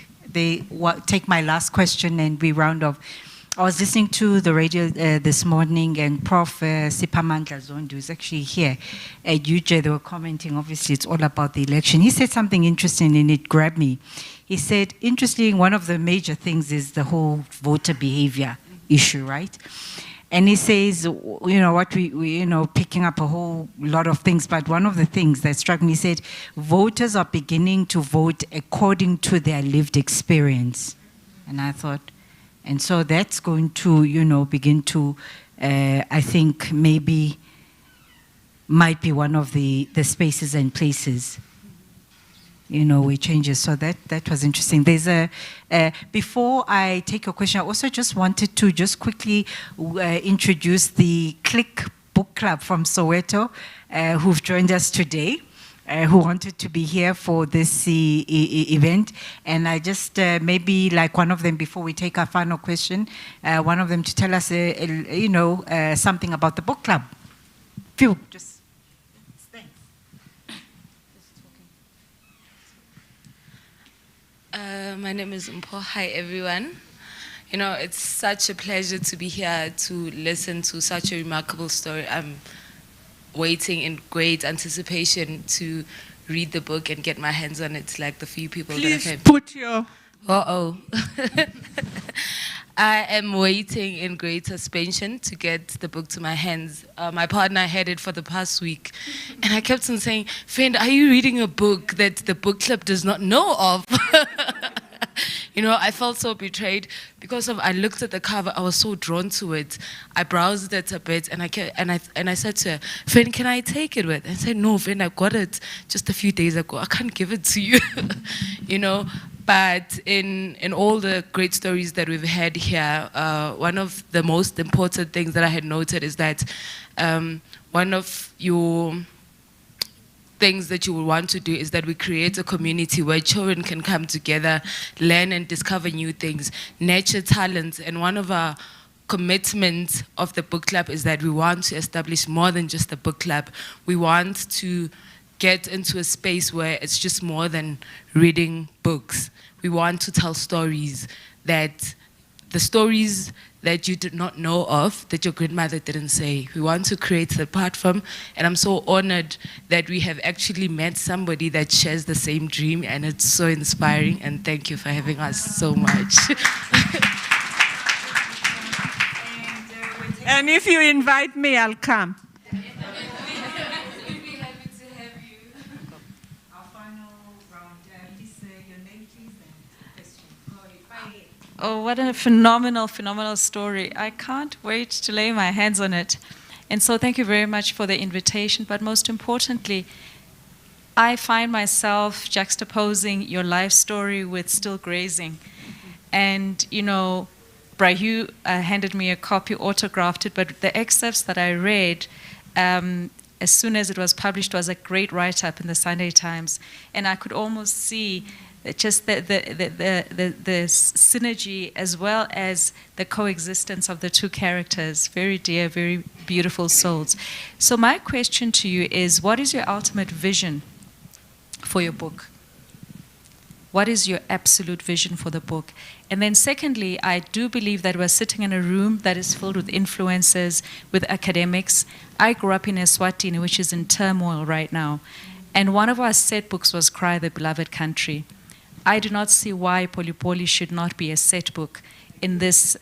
take my last question and we round off. I was listening to the radio this morning, and Prof. Siphamandla Zondo is actually here at UJ. They were commenting, obviously, it's all about the election. He said something interesting, and it grabbed me. He said, interestingly, one of the major things is the whole voter behavior issue, right? And he says, you know, what we you know, picking up a whole lot of things, but one of the things that struck me, he said, voters are beginning to vote according to their lived experience. And I thought, and so that's going to, you know, begin to, I think, maybe might be one of the spaces and places, you know, where changes. So that was interesting. There's before I take your question, I also just wanted to just quickly introduce the Click Book Club from Soweto, who've joined us today. Who wanted to be here for this event. And I just, maybe like one of them, before we take our final question, one of them to tell us, you know, something about the book club. Few, just thanks. My name is Mpho. Hi, everyone. You know, it's such a pleasure to be here to listen to such a remarkable story. I'm waiting in great anticipation to read the book and get my hands on it, like the few people that have had. Put your... Uh-oh. I am waiting in great suspension to get the book to my hands. My partner had it for the past week, and I kept on saying, friend, are you reading a book that the book club does not know of? You know, I felt so betrayed because I looked at the cover. I was so drawn to it. I browsed it a bit, and I said to her, "Friend, can I take it with?" And I said, "No, friend, I got it just a few days ago. I can't give it to you." You know. But in all the great stories that we've had here, one of the most important things that I had noted is that one of your things that you will want to do is that we create a community where children can come together, learn and discover new things, nurture talents. And one of our commitments of the book club is that we want to establish more than just a book club. We want to get into a space where it's just more than reading books. We want to tell stories, that the stories that you did not know of, that your grandmother didn't say. We want to create the platform, and I'm so honored that we have actually met somebody that shares the same dream, and it's so inspiring, and thank you for having us so much. And if you invite me, I'll come. Oh, what a phenomenal, phenomenal story. I can't wait to lay my hands on it. And so thank you very much for the invitation. But most importantly, I find myself juxtaposing your life story with Still Grazing. And, you know, Brahu handed me a copy, autographed it, but the excerpts that I read, as soon as it was published, was a great write-up in the Sunday Times. And I could almost see just the synergy as well as the coexistence of the two characters, very dear, very beautiful souls. So my question to you is, what is your ultimate vision for your book? What is your absolute vision for the book? And then secondly, I do believe that we're sitting in a room that is filled with influencers, with academics. I grew up in Eswatini, which is in turmoil right now. And one of our set books was Cry the Beloved Country. I do not see why Poli should not be a set book in this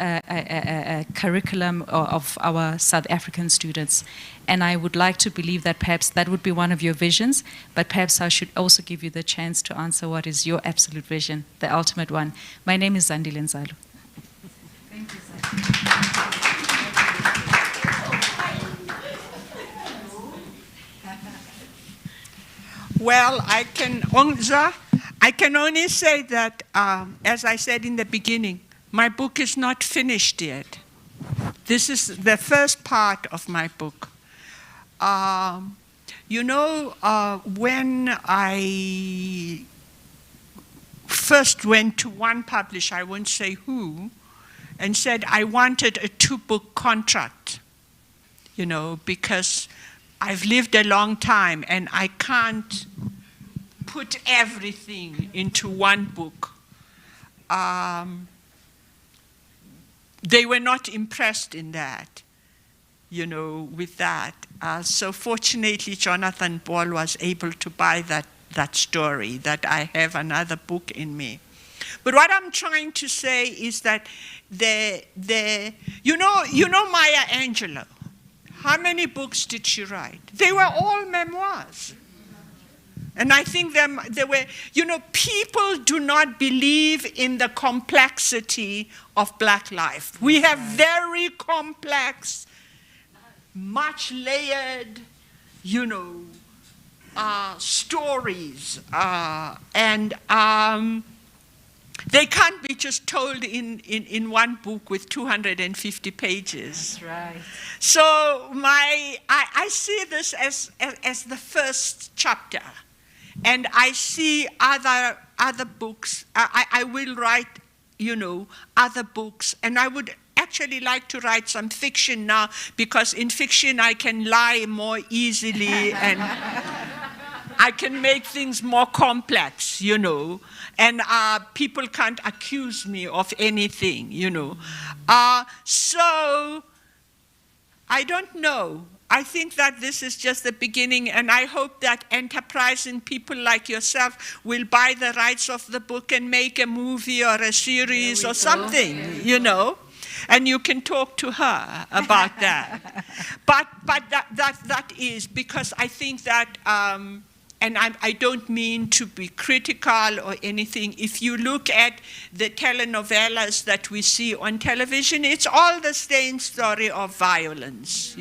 curriculum of our South African students. And I would like to believe that perhaps that would be one of your visions, but perhaps I should also give you the chance to answer what is your absolute vision, the ultimate one. My name is Zandile Nzalo. Thank you, Well, I can only say that, as I said in the beginning, my book is not finished yet. This is the first part of my book. When I first went to one publisher, I won't say who, and said I wanted a 2-book contract, because I've lived a long time and I can't put everything into one book. They were not impressed in that, with that. So fortunately, Jonathan Ball was able to buy that story, that I have another book in me. But what I'm trying to say is that you know Maya Angelou. How many books did she write? They were all memoirs. And I think they were, people do not believe in the complexity of Black life. We have very complex, much layered, stories. And they can't be just told in one book with 250 pages. That's right. So I see this as the first chapter. And I see other books. I will write, other books. And I would actually like to write some fiction now, because in fiction I can lie more easily and I can make things more complex, and people can't accuse me of anything, So I don't know. I think that this is just the beginning, and I hope that enterprising people like yourself will buy the rights of the book and make a movie or a series or something, and you can talk to her about that. But that is because I think that, and I don't mean to be critical or anything. If you look at the telenovelas that we see on television, it's all the same story of violence,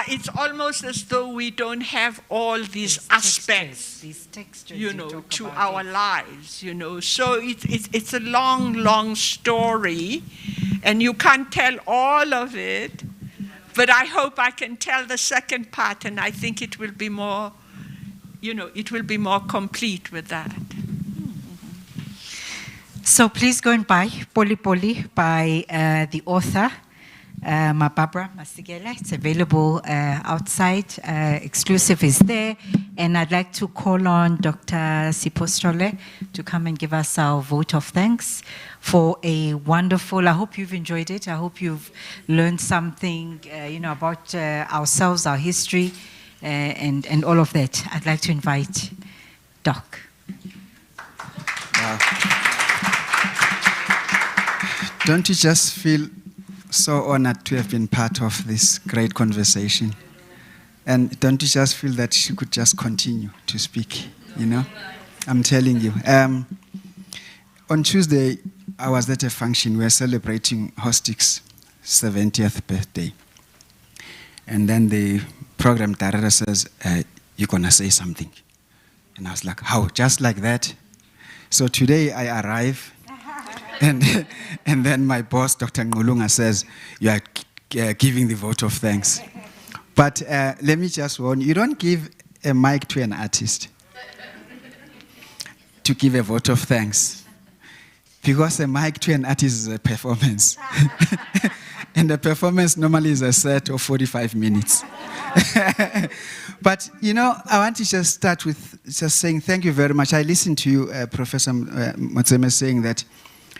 It's almost as though we don't have all these aspects, to our lives, So it's a long, long story, and you can't tell all of it, but I hope I can tell the second part, and I think it will be more, it will be more complete with that. So please go and buy Poli by the author, Barbara Masekela. It's available outside. Exclusive is there. And I'd like to call on Dr. Sipostole to come and give us our vote of thanks for a wonderful, I hope you've enjoyed it. I hope you've learned something, about ourselves, our history, and all of that. I'd like to invite Doc. Wow. Don't you just feel so honored to have been part of this great conversation? And don't you just feel that she could just continue to speak, I'm telling you. On Tuesday, I was at a function. We were celebrating Hostik's 70th birthday. And then the program director says, you're going to say something. And I was like, how? Just like that? So today I arrive, and then my boss, Dr. Ngulunga, says, you are giving the vote of thanks. But let me just warn you, don't give a mic to an artist to give a vote of thanks. Because a mic to an artist is a performance. And the performance normally is a set of 45 minutes. But, I want to just start with just saying thank you very much. I listened to you, Professor Motsemme, saying that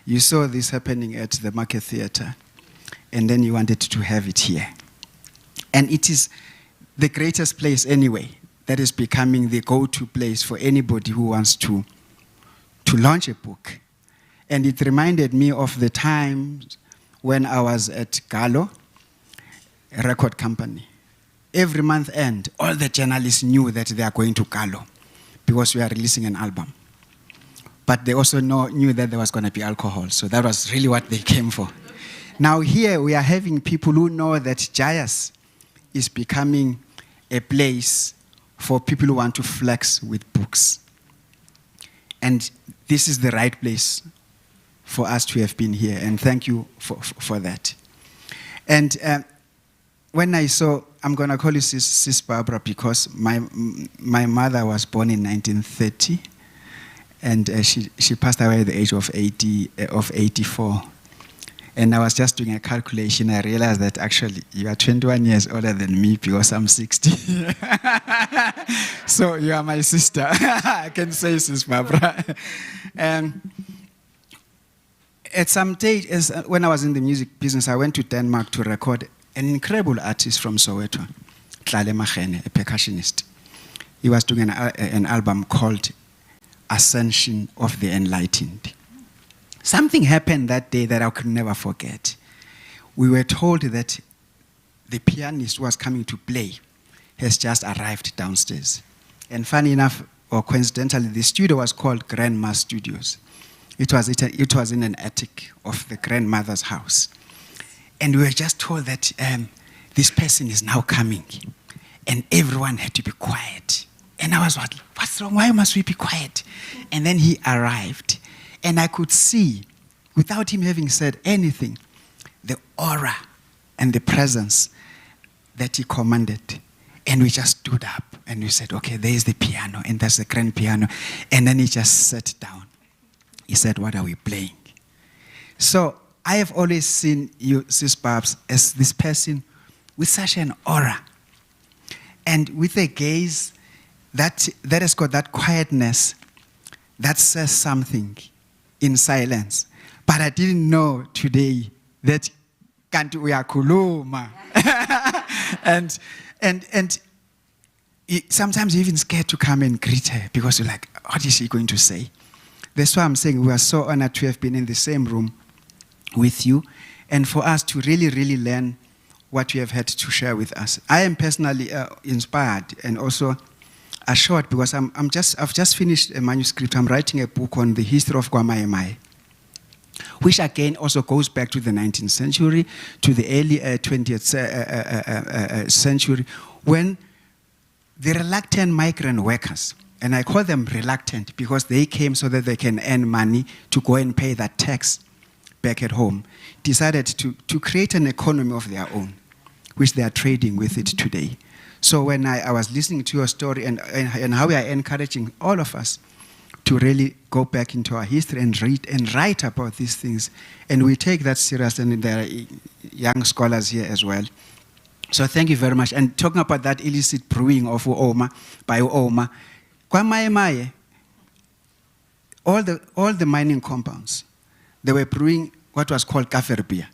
you saw this happening at the Market Theatre, and then you wanted to have it here. And it is the greatest place anyway that is becoming the go-to place for anybody who wants to launch a book. And it reminded me of the time when I was at Gallo, a record company. Every month end, all the journalists knew that they are going to Gallo because we are releasing an album. But they also knew that there was going to be alcohol, so that was really what they came for. Now here we are having people who know that Jayas is becoming a place for people who want to flex with books. And this is the right place for us to have been here, and thank you for that. And when I saw, I'm going to call you Sis Barbara because my mother was born in 1930, and she passed away at the age of 84. And I was just doing a calculation. I realized that actually you are 21 years older than me because I'm 60. So you are my sister. I can say Sis Barbara. At some stage, when I was in the music business, I went to Denmark to record an incredible artist from Soweto, Tlale Magene, a percussionist. He was doing an album called Ascension of the Enlightened. Something happened that day that I could never forget. We were told that the pianist who was coming to play has just arrived downstairs. And funny enough, or coincidentally, the studio was called Grandma Studios. It was in an attic of the grandmother's house. And we were just told that this person is now coming. And everyone had to be quiet. And I was like, what's wrong? Why must we be quiet? And then he arrived. And I could see, without him having said anything, the aura and the presence that he commanded. And we just stood up and we said, okay, there's the piano and that's the grand piano. And then he just sat down. He said, what are we playing? So I have always seen you, Sis Barbs, as this person with such an aura and with a gaze that has got that quietness that says something in silence. But I didn't know today that kanti uyakhuluma. and sometimes you're even scared to come and greet her because you're like, what is she going to say? That's why I'm saying we are so honored to have been in the same room with you and for us to really, really learn what you have had to share with us. I am personally inspired and also assured because I've just finished a manuscript. I'm writing a book on the history of KwaMaye, which again also goes back to the 19th century, to the early 20th century, when the reluctant migrant workers, and I call them reluctant because they came so that they can earn money to go and pay that tax back at home, decided to create an economy of their own, which they are trading with it today. So when I was listening to your story and how we are encouraging all of us to really go back into our history and read and write about these things, and we take that serious, and there are young scholars here as well. So thank you very much. And talking about that illicit brewing of Uoma, by Uoma, KwaMaye, all the mining compounds, they were brewing what was called kafir beer.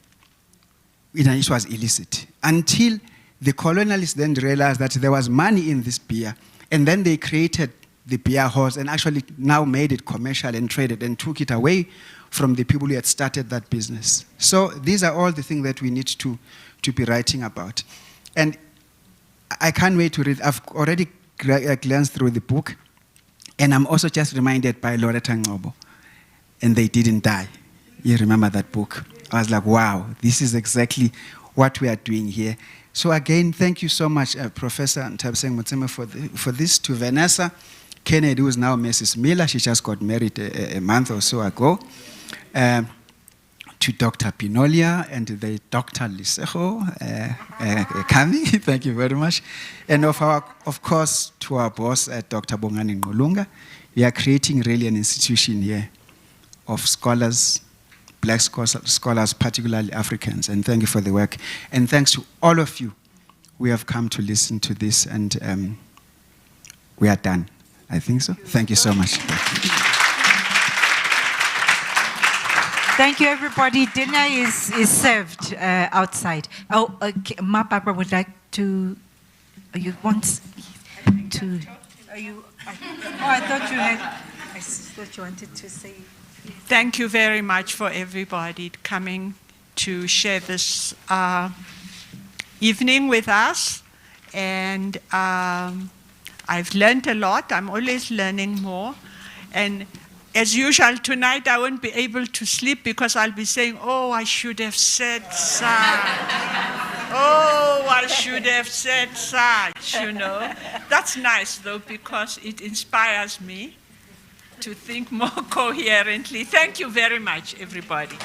It was illicit. Until the colonialists then realized that there was money in this beer, and then they created the beer halls and actually now made it commercial and traded and took it away from the people who had started that business. So these are all the things that we need to be writing about. And I can't wait to read. I've already glanced through the book, and I'm also just reminded by Loretta Ngobo, and They Didn't Die. You remember that book? I was like, wow, this is exactly what we are doing here. So again, thank you so much, Professor Nthabiseng Motsemme, for this. To Vanessa Kennedy, who is now Mrs. Miller, she just got married a month or so ago. To Dr. Pinolia and the Dr. Lisejo coming, thank you very much. And of course, to our boss, Dr. Bongani Ngqulunga. We are creating really an institution here of scholars, black scholars, particularly Africans, and thank you for the work. And thanks to all of you who have come to listen to this, and we are done. I think so. Thank you so much. Thank you, everybody. Dinner is served outside. Oh, Ma Barbara would like to, you want to. I thought you wanted to say. Thank you very much for everybody coming to share this evening with us. And I've learned a lot. I'm always learning more. And as usual, tonight I won't be able to sleep because I'll be saying, oh, I should have said such. Oh, I should have said such, you know. That's nice, though, because it inspires me to think more coherently. Thank you very much, everybody.